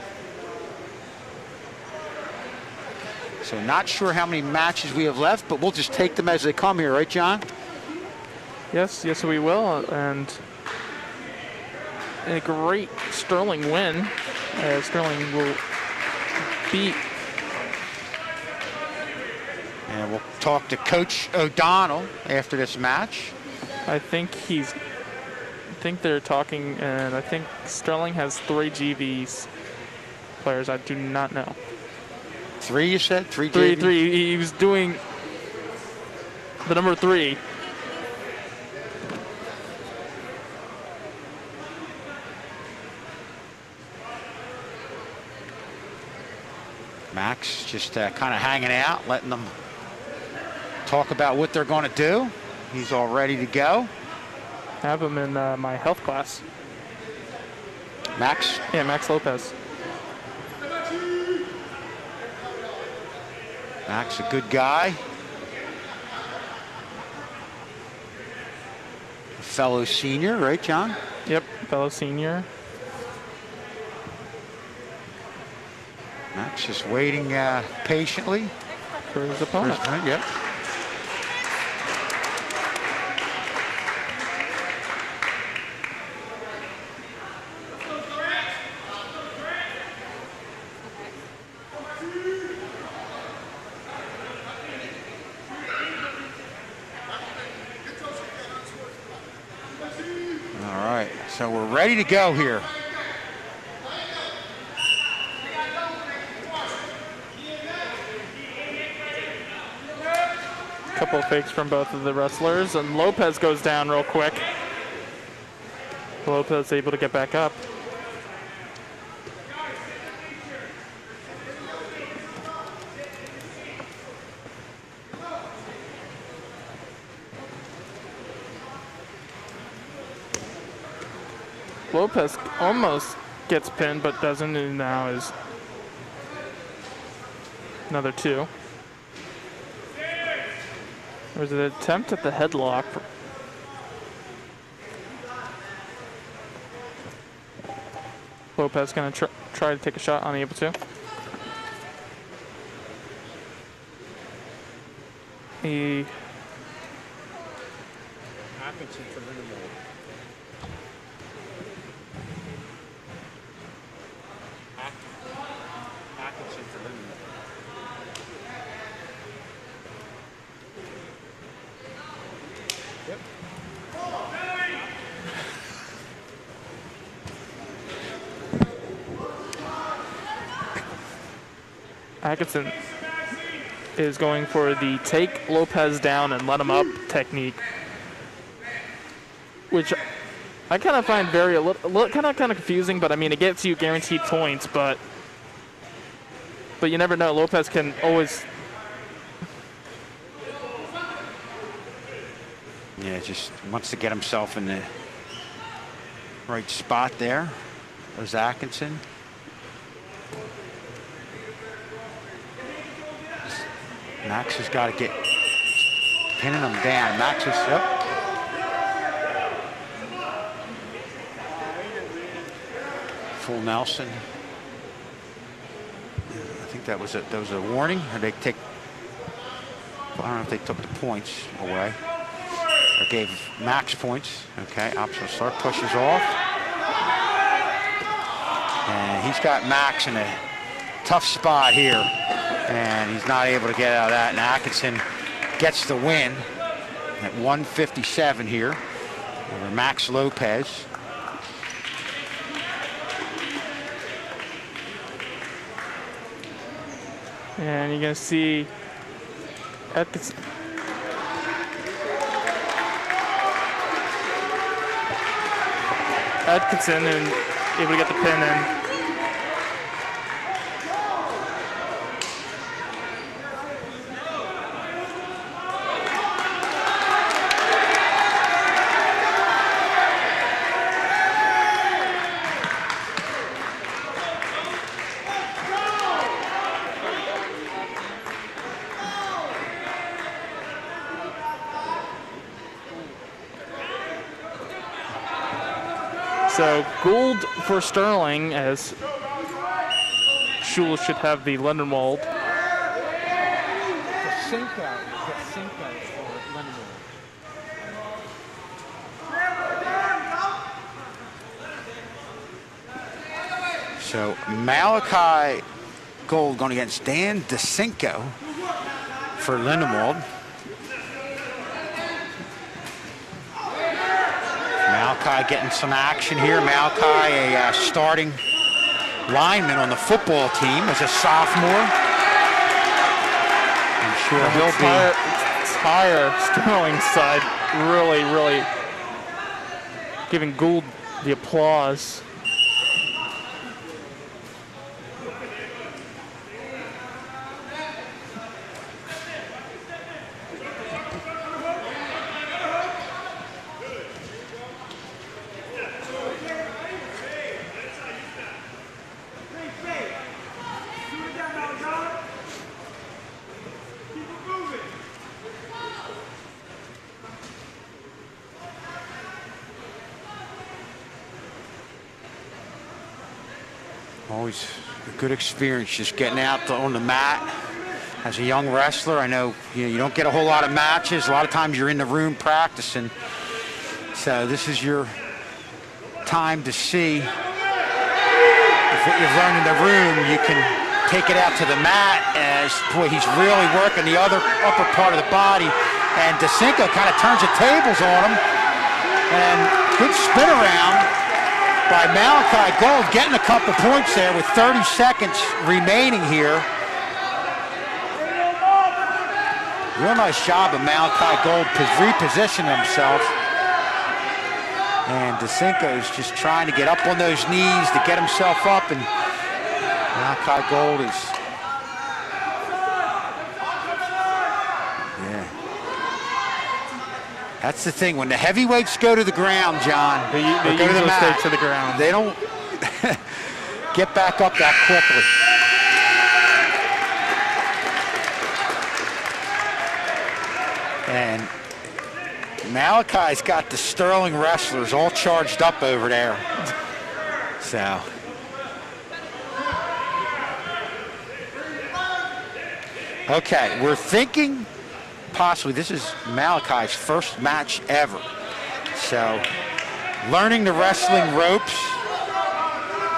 So not sure how many matches we have left, but we'll just take them as they come here, right, John? Yes, we will. And a great Sterling win. Sterling will beat. And we'll talk to Coach O'Donnell after this match. I think they're talking, and I think Sterling has 3 GVs players. I do not know. 3, you said? 3 3, JV? 3. He was doing the number 3. Max just kind of hanging out, letting them talk about what they're going to do. He's all ready to go. Have him in my health class. Max? Yeah, Max Lopez. Max, a good guy. A fellow senior, right, John? Yep, fellow senior. Max just waiting patiently For his opponent. Yep. All right, so we're ready to go here. Couple of fakes from both of the wrestlers, and Lopez goes down real quick. Lopez able to get back up. Lopez almost gets pinned, but doesn't, and now is another 2. There was an attempt at the headlock. Lopez gonna try to take a shot, unable to. He Atkinson for Lindenwold. Atkinson for Lindenwold. Yep. Atkinson is going for the take Lopez down and let him up technique, which I kind of find kind of confusing. But I mean, it gets you guaranteed points, but you never know. Lopez can always. Yeah, just wants to get himself in the right spot there. There's Atkinson. Max has got to get pinning him down. Max is up. Full Nelson. I think that was a warning. Or they take. I don't know if they took the points away. Or gave Max points. Okay, optional start pushes off. And he's got Max in a tough spot here. And he's not able to get out of that. And Atkinson gets the win at 157 here over Max Lopez. And you're going to see Atkinson. And able to get the pin in. So gold for Sterling, as Schul should have the Lindenwold. DeCinco for Lindenwold. So Malachi Gold going against Dan DeCinco for Lindenwold. Malachi getting some action here. Malachi, a starting lineman on the football team as a sophomore. I'm sure he'll be. Entire Sterling side really giving Gould the applause. Always a good experience just getting out on the mat as a young wrestler. I know you don't get a whole lot of matches. A lot of times you're in the room practicing. So this is your time to see if what you've learned in the room, you can take it out to the mat as, boy, he's really working the upper part of the body. And DeCinco kind of turns the tables on him. And good spin around by Malachi Gold, getting a couple points there with 30 seconds remaining here. Real nice job of Malachi Gold repositioning himself. And DeCinco's just trying to get up on those knees to get himself up, and Malachi Gold is, yeah. That's the thing, when the heavyweights go to the ground, John, they go to the mat, stay to the ground. They don't get back up that quickly. And Malachi's got the Sterling wrestlers all charged up over there. So. Okay, we're thinking possibly this is Malachi's first match ever. So, learning the wrestling ropes.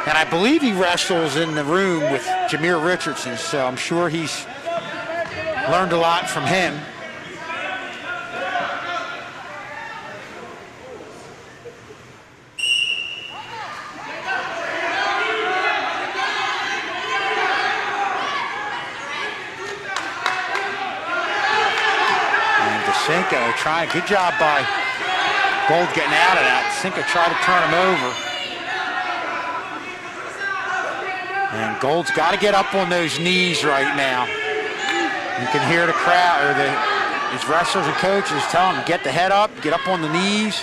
And I believe he wrestles in the room with Jameer Richardson, so I'm sure he's learned a lot from him. Cinco trying, good job by Gold getting out of that. Cinco tried to turn him over. And Gold's got to get up on those knees right now. You can hear the crowd, or his wrestlers and coaches telling him, get the head up, get up on the knees.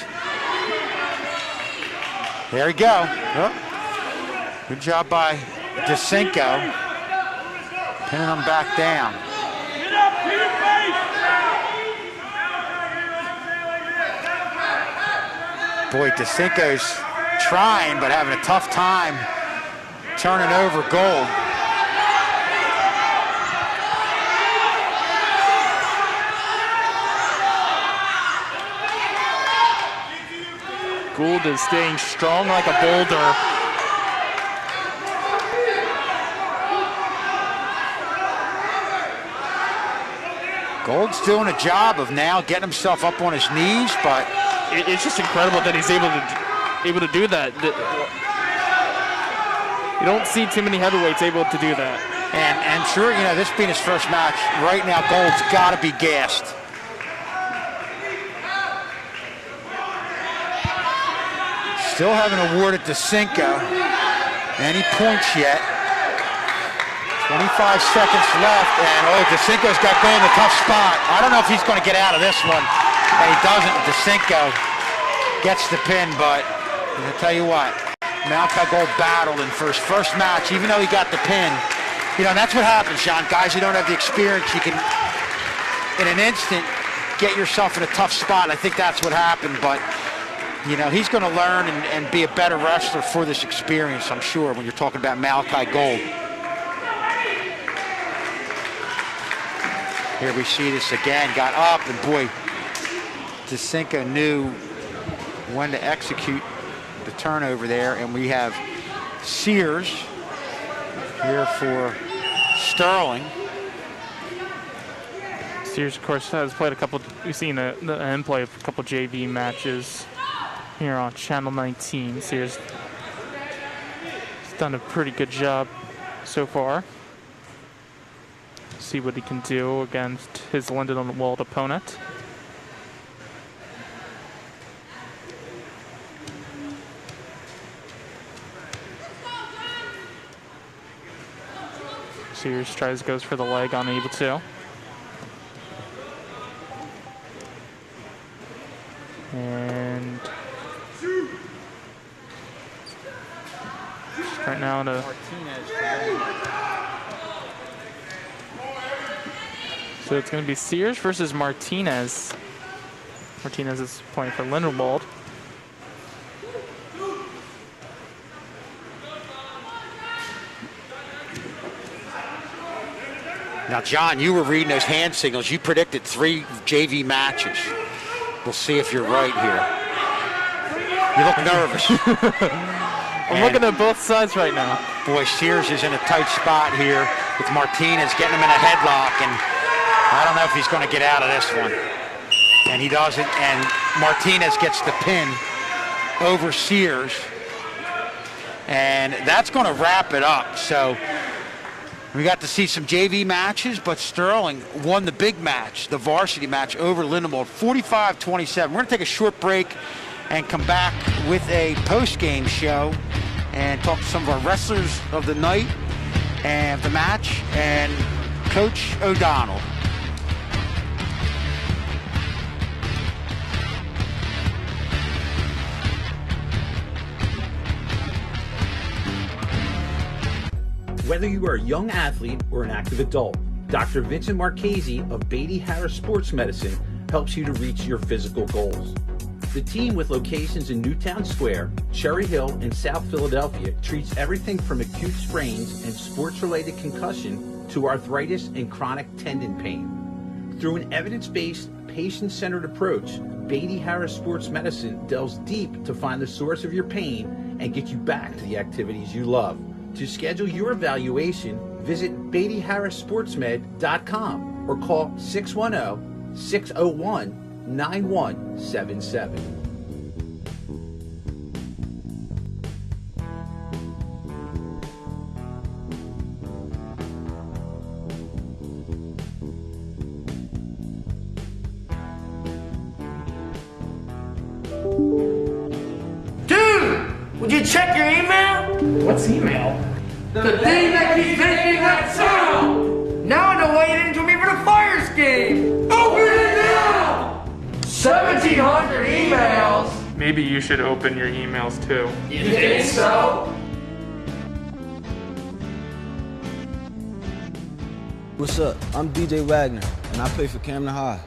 There we go. Oh. Good job by DeCinco, pinning him back down. Get up to your face! Boy, DeCinco's trying, but having a tough time turning over Gold. Gould is staying strong like a boulder. Gold's doing a job of now getting himself up on his knees, but it's just incredible that he's able to do that. You don't see too many heavyweights able to do that. And sure, this being his first match, right now Gold's got to be gassed. Still haven't awarded DeCinco any points yet. 25 seconds left, and DeCinco's got Gold in a tough spot. I don't know if he's going to get out of this one. And he doesn't. DeCinco gets the pin, but I'll tell you what, Malachi Gold battled in for his first match, even though he got the pin. And that's what happens, Sean. Guys who don't have the experience, you can, in an instant, get yourself in a tough spot. I think that's what happened, but, he's going to learn and be a better wrestler for this experience, I'm sure, when you're talking about Malachi Gold. Here we see this again. Got up, and boy, DeCinco knew when to execute the turnover there. And we have Sears here for Sterling. Sears, of course, has played a couple. We've seen him play a couple JV matches here on Channel 19. Sears has done a pretty good job so far. See what he can do against his Lindenwold opponent. Sears goes for the leg, unable to. And right now to so it's going to be Sears versus Martinez. Martinez is playing for Lindenwold. Now, John, you were reading those hand signals. You predicted 3 JV matches. We'll see if you're right here. You look nervous. I'm looking at both sides right now. Boy, Sears is in a tight spot here with Martinez getting him in a headlock, and I don't know if he's going to get out of this one. And he doesn't, and Martinez gets the pin over Sears. And that's going to wrap it up. So we got to see some JV matches, but Sterling won the big match, the varsity match over Lindenwold, 45-27. We're going to take a short break and come back with a post-game show and talk to some of our wrestlers of the night and the match and Coach O'Donnell. Whether you are a young athlete or an active adult, Dr. Vincent Marchese of Beatty Harris Sports Medicine helps you to reach your physical goals. The team, with locations in Newtown Square, Cherry Hill, and South Philadelphia, treats everything from acute sprains and sports-related concussion to arthritis and chronic tendon pain. Through an evidence-based, patient-centered approach, Beatty Harris Sports Medicine delves deep to find the source of your pain and get you back to the activities you love. To schedule your evaluation, visit BeattyHarrisSportsMed.com or call 610-601-9177. Would you check your email? What's email? The thing that keeps making that sound! Now I know why you didn't join me for the Fires game! Open it now! 1,700 emails! Maybe you should open your emails too. You think so? What's up? I'm DJ Wagner, and I play for Camden High.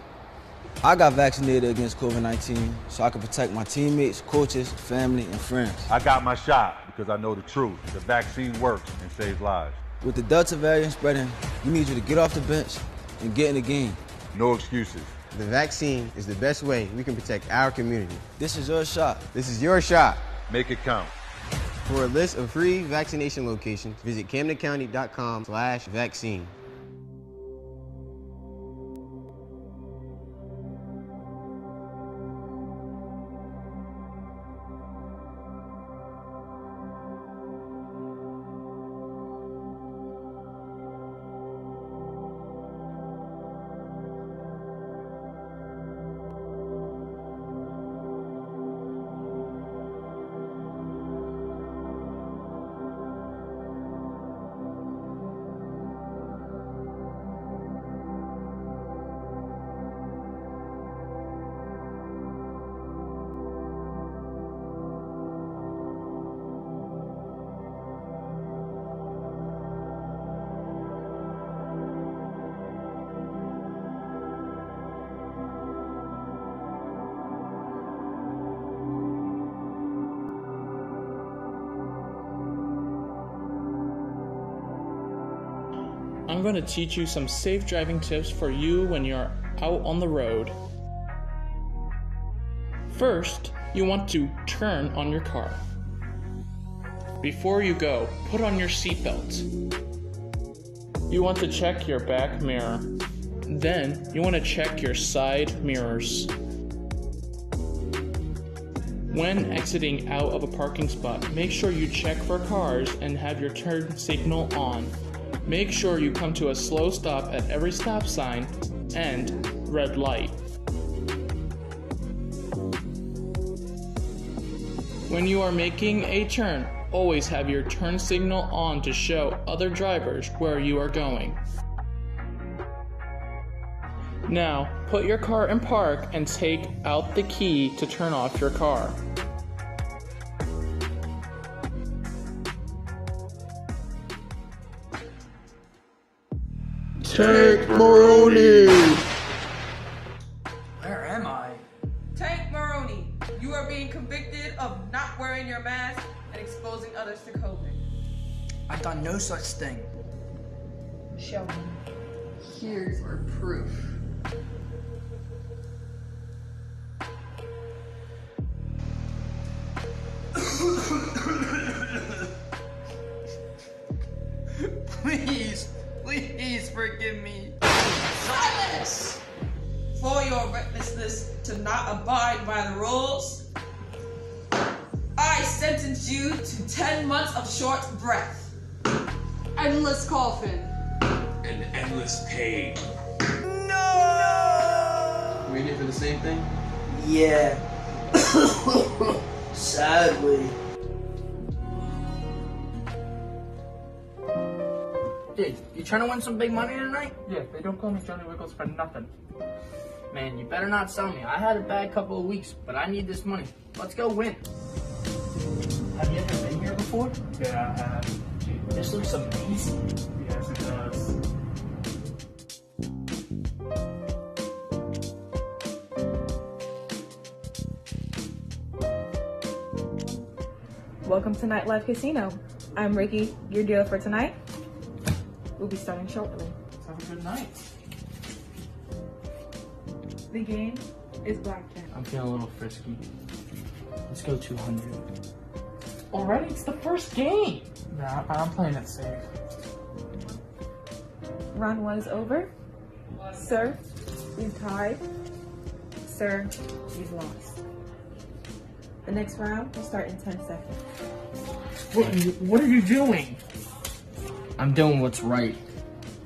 I got vaccinated against COVID-19 so I can protect my teammates, coaches, family, and friends. I got my shot because I know the truth. The vaccine works and saves lives. With the Delta variant spreading, we need you to get off the bench and get in the game. No excuses. The vaccine is the best way we can protect our community. This is your shot. This is your shot. Make it count. For a list of free vaccination locations, visit CamdenCounty.com/vaccine. I'm going to teach you some safe driving tips for you when you're out on the road. First, you want to turn on your car. Before you go, put on your seatbelt. You want to check your back mirror. Then, you want to check your side mirrors. When exiting out of a parking spot, make sure you check for cars and have your turn signal on. Make sure you come to a slow stop at every stop sign and red light. When you are making a turn, always have your turn signal on to show other drivers where you are going. Now, put your car in park and take out the key to turn off your car. Tank Maroney! Where am I? Tank Maroney, you are being convicted of not wearing your mask and exposing others to COVID. I've done no such thing. Show me. Here's our proof. Please forgive me. Silence! For your recklessness to not abide by the rules, I sentence you to 10 months of short breath, endless coughing, and endless pain. No! We in here for the same thing? Yeah. Sadly. Dude, you trying to win some big money tonight? Yeah, they don't call me Johnny Wiggles for nothing. Man, you better not sell me. I had a bad couple of weeks, but I need this money. Let's go win. Have you ever been here before? Yeah, I have. This looks amazing. Yes, it does. Welcome to Nightlife Casino. I'm Ricky, your dealer for tonight. We'll be starting shortly. Let's have a good night. The game is blackjack. I'm feeling a little frisky. Let's go 200. Already? It's the first game! Nah, I'm playing it safe. Round 1 is over. Sir, we've tied. Sir, you've lost. The next round will start in 10 seconds. What are you doing? I'm doing what's right.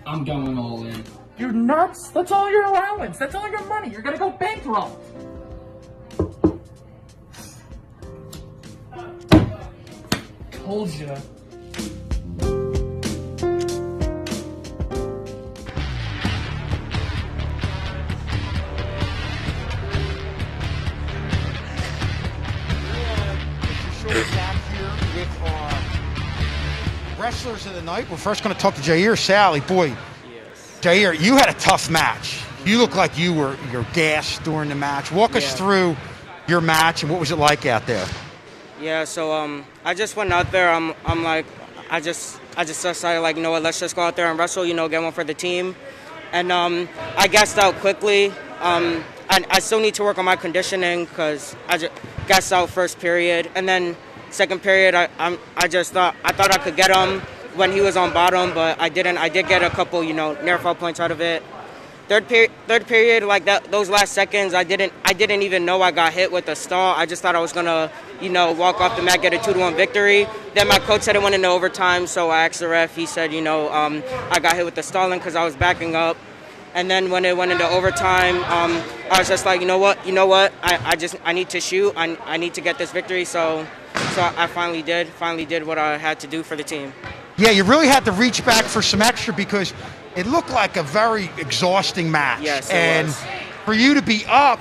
I'm going all in. You're nuts? That's all your allowance. That's all your money. You're gonna go bankrupt. Told you. Wrestlers of the night. We're first going to talk to Jair Sally. Boy, Jair, you had a tough match. You look like you're gassed during the match. Walk us through your match and what was it like out there? Yeah, so I just went out there. I'm like, I just decided, like, you know what, let's just go out there and wrestle, you know, get one for the team. And I gassed out quickly. I still need to work on my conditioning because I just gassed out first period, and then second period I thought I could get him when he was on bottom, but I didn't. I did get a couple, you know, near fall points out of it. Third period, like that, those last seconds, I didn't even know I got hit with a stall. I just thought I was gonna, you know, walk off the mat, get a 2-1 victory. Then my coach said it went into overtime, so I asked the ref. He said, you know, I got hit with the stalling because I was backing up. And then when it went into overtime, I was just like, you know what? I need to shoot. I need to get this victory. So I finally did what I had to do for the team. Yeah, you really had to reach back for some extra because it looked like a very exhausting match. Yes, it was. For you to be up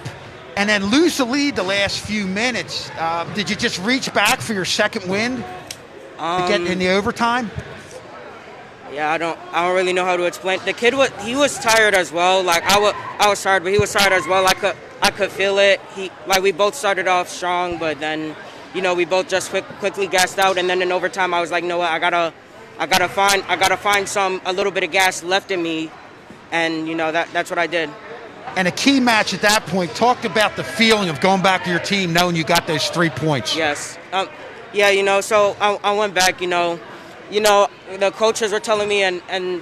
and then lose the lead the last few minutes, did you just reach back for your second win to get in the overtime? Yeah, I don't really know how to explain. The kid was tired as well. Like I was tired, but he was tired as well. I could feel it. We both started off strong, but then, you know, we both just quickly gassed out. And then in overtime, I was like, you know what, I I gotta find a little bit of gas left in me, and that's what I did. And a key match at that point. Talk about the feeling of going back to your team knowing you got those 3 points. Yes. Yeah. So I went back. The coaches were telling me, and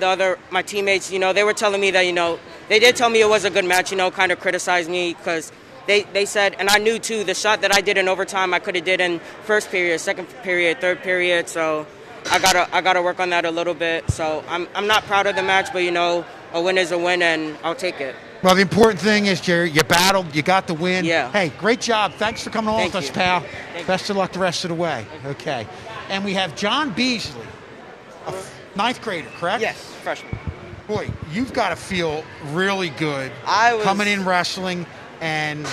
my teammates. They were telling me that they did tell me it was a good match. Kind of criticized me because they said, and I knew too, the shot that I did in overtime I could have did in first period, second period, third period. So I gotta work on that a little bit. So I'm not proud of the match, but a win is a win, and I'll take it. Well, the important thing is, Jerry, you battled, you got the win. Yeah. Hey, great job. Thanks for coming on with us, pal. Best of luck the rest of the way. Okay. And we have John Beasley, a 9th grader, correct? Yes, freshman. Boy, you've got to feel really good coming in wrestling and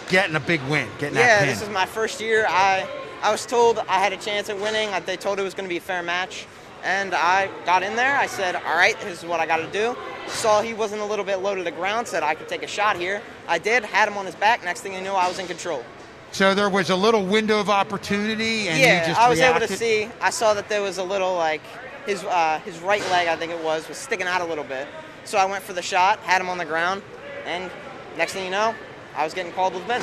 getting a big win, getting that pin. Yeah, this is my first year. I was told I had a chance at winning. They told it was going to be a fair match. And I got in there. I said, all right, this is what I got to do. Saw he wasn't a little bit low to the ground, said I could take a shot here. I did, had him on his back. Next thing you knew, I was in control. So there was a little window of opportunity, and yeah, you just I was reacted? able to see. I saw that there was a little, his right leg, I think it was sticking out a little bit. So I went for the shot, had him on the ground, and next thing you know, I was getting called with Ben.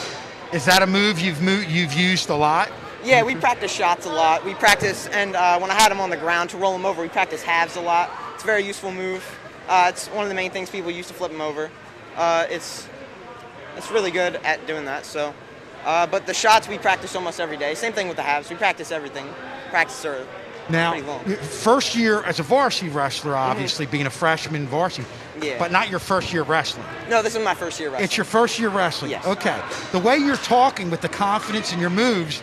Is that a move you've used a lot? Yeah, we practice shots a lot. We practice, and when I had him on the ground to roll him over, we practice halves a lot. It's a very useful move. It's one of the main things people use to flip him over. It's really good at doing that. So, but the shots we practice almost every day. Same thing with the halves. We practice everything. Practice are pretty long. First year as a varsity wrestler, obviously being a freshman varsity. Yeah. But not your first year wrestling. No, this is my first year wrestling. It's your first year wrestling. Yes. Okay. The way you're talking with the confidence in your moves,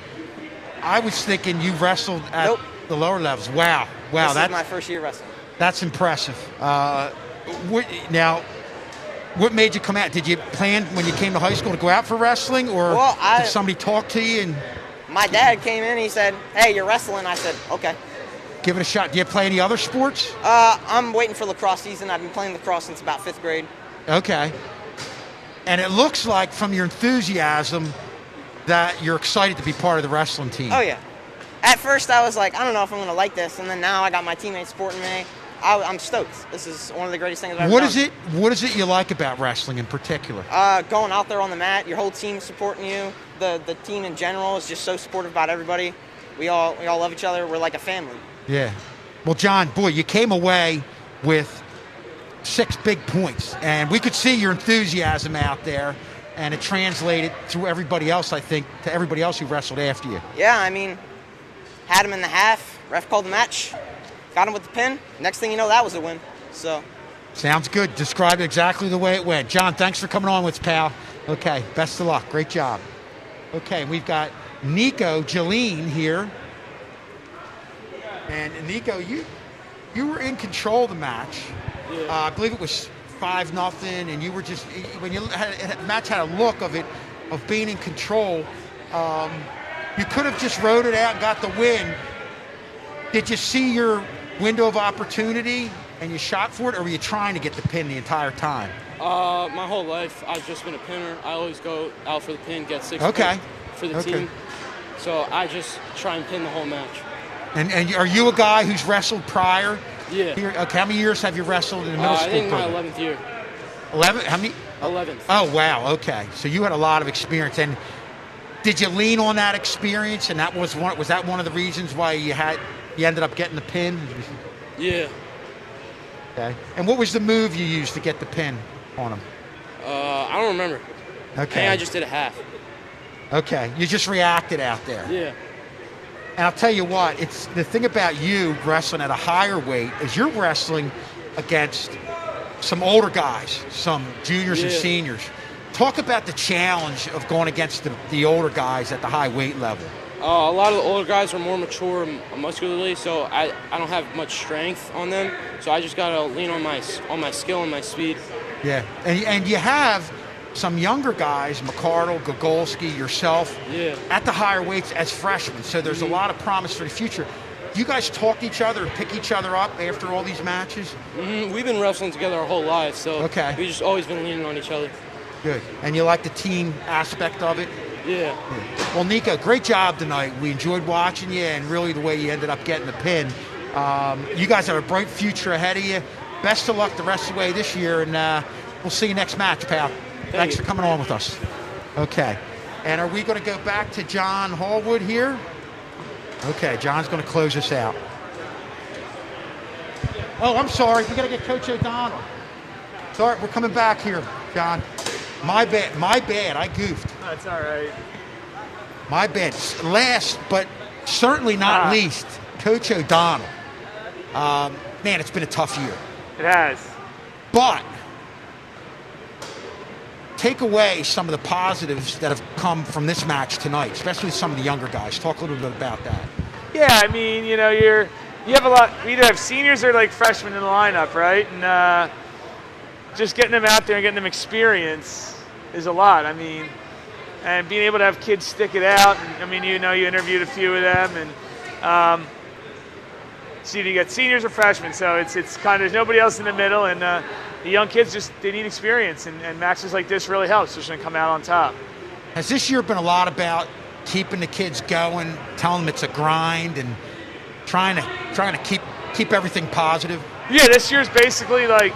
I was thinking you wrestled at the lower levels. Wow. This is my first year wrestling. That's impressive. Now, what made you come out? Did you plan when you came to high school to go out for wrestling, or did somebody talk to you? And my dad came in. He said, "Hey, you're wrestling." I said, "Okay." Give it a shot. Do you play any other sports? I'm waiting for lacrosse season. I've been playing lacrosse since about 5th grade. Okay. And it looks like from your enthusiasm that you're excited to be part of the wrestling team. Oh, yeah. At first, I was like, I don't know if I'm going to like this. And then now I got my teammates supporting me. I'm stoked. This is one of the greatest things I've ever done. What is it you like about wrestling in particular? Going out there on the mat, your whole team supporting you. The team in general is just so supportive about everybody. We all love each other. We're like a family. Yeah. Well, John, boy, you came away with 6 big points. And we could see your enthusiasm out there. And it translated through everybody else, I think, to everybody else who wrestled after you. Yeah, I mean, had him in the half. Ref called the match. Got him with the pin. Next thing you know, that was a win. So. Sounds good. Describe exactly the way it went. John, thanks for coming on with us, pal. Okay, best of luck. Great job. Okay, we've got Nico Jeline here. And Nico, you were in control of the match. Yeah. I believe it was 5-0, and you were just, when you had the match had a look of being in control. You could have just rode it out and got the win. Did you see your window of opportunity and you shot for it, or were you trying to get the pin the entire time? My whole life, I've just been a pinner. I always go out for the pin, get 6 points for the team. So I just try and pin the whole match. And are you a guy who's wrestled prior? Yeah. Here? Okay, how many years have you wrestled in the middle school I think program? my 11th year. 11? How many? 11th. Oh, wow. Okay. So you had a lot of experience. And did you lean on that experience? And was that one of the reasons why you ended up getting the pin? Yeah. Okay. And what was the move you used to get the pin on him? I don't remember. Okay. I think I just did a half. Okay. You just reacted out there. Yeah. And I'll tell you what, it's the thing about you wrestling at a higher weight is you're wrestling against some older guys, some juniors and seniors. Talk about the challenge of going against the older guys at the high weight level. A lot of the older guys are more mature muscularly, so I don't have much strength on them. So I just got to lean on my skill and my speed. Yeah, and you have some younger guys, McCardle, Gogolski, yourself, at the higher weights as freshmen. So there's a lot of promise for the future. Do you guys talk to each other and pick each other up after all these matches? We've been wrestling together our whole lives, so we've just always been leaning on each other. Good. And you like the team aspect of it? Yeah. Well, Nico, great job tonight. We enjoyed watching you, and really the way you ended up getting the pin. You guys have a bright future ahead of you. Best of luck the rest of the way this year, and we'll see you next match, pal. Thanks for coming on with us. Okay. And are we going to go back to John Hallwood here? Okay, John's going to close us out. Oh, I'm sorry. We got to get Coach O'Donnell. Sorry, we're coming back here, John. My bad. I goofed. That's all right. My bad. Last, but certainly not least, Coach O'Donnell. Man, it's been a tough year. It has. But take away some of the positives that have come from this match tonight, especially some of the younger guys. Talk a little bit about that. Yeah, I mean, you know, you have a lot. We either have seniors or like freshmen in the lineup, right? And just getting them out there and getting them experience is a lot. I mean, and being able to have kids stick it out. And, I mean, you interviewed a few of them, and see, you got seniors or freshmen, so it's kind of there's nobody else in the middle, and the young kids they need experience, and matches like this really helps. They're going to come out on top. Has this year been a lot about keeping the kids going, telling them it's a grind, and trying to keep everything positive? Yeah, this year's basically like,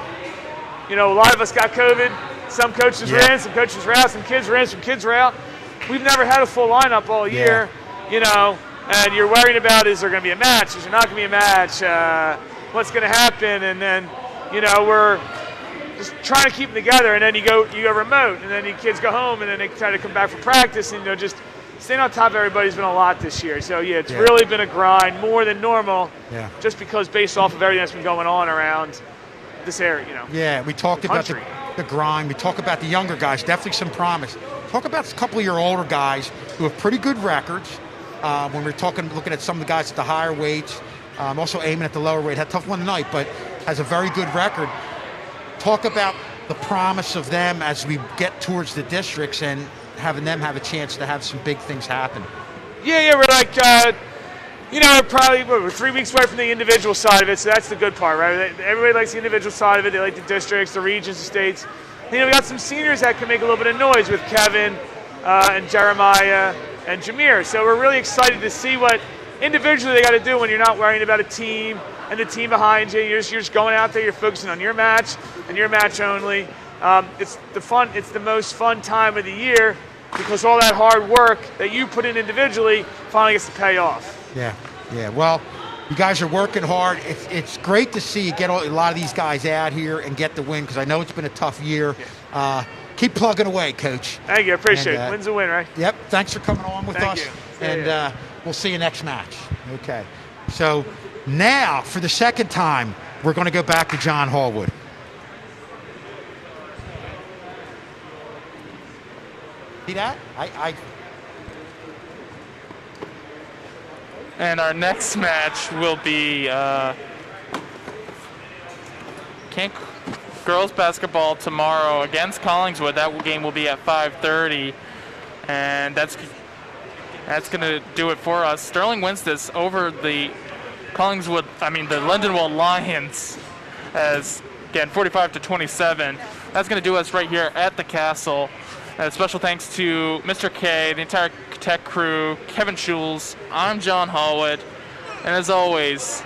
you know, a lot of us got COVID. Some coaches were in, some coaches were out, some kids were in, some kids were out. We've never had a full lineup all year, you know, and you're worried about, is there going to be a match? Is there not going to be a match? What's going to happen? And then, you know, we're just trying to keep them together, and then you go remote, and then the kids go home, and then they try to come back for practice, and, you know, just staying on top of everybody's been a lot this year. So, yeah, it's really been a grind, more than normal, just because based off of everything that's been going on around this area, you know. Yeah, we talked about the grind. We talk about the younger guys, definitely some promise. Talk about a couple of your older guys who have pretty good records. When we're looking at some of the guys at the higher weights, also Eamonn at the lower weight, had a tough one tonight, but has a very good record. Talk about the promise of them as we get towards the districts and having them have a chance to have some big things happen. Yeah, we're like, you know, we're 3 weeks away from the individual side of it, so that's the good part, right? Everybody likes the individual side of it. They like the districts, the regions, the states. You know, we got some seniors that can make a little bit of noise with Kevin and Jeremiah and Jameer. So we're really excited to see what individually they got to do when you're not worrying about a team and the team behind you. You're just going out there, you're focusing on your match and your match only. It's the most fun time of the year because all that hard work that you put in individually finally gets to pay off. Yeah. Well, you guys are working hard. It's great to see you get a lot of these guys out here and get the win, because I know it's been a tough year. Keep plugging away, Coach. Thank you. I appreciate it. Win's a win, right? Yep. Thanks for coming on with us. And we'll see you next match. Okay. So now, for the second time, we're going to go back to John Hallwood. See that? And our next match will be girls basketball tomorrow against Collingswood. That game will be at 5:30, and that's going to do it for us. Sterling wins this over the Lindenwold Lions, as again 45-27. That's going to do us right here at the Castle. Special thanks to Mr. K, the entire tech crew, Kevin Schulz. I'm John Hallwood, and as always,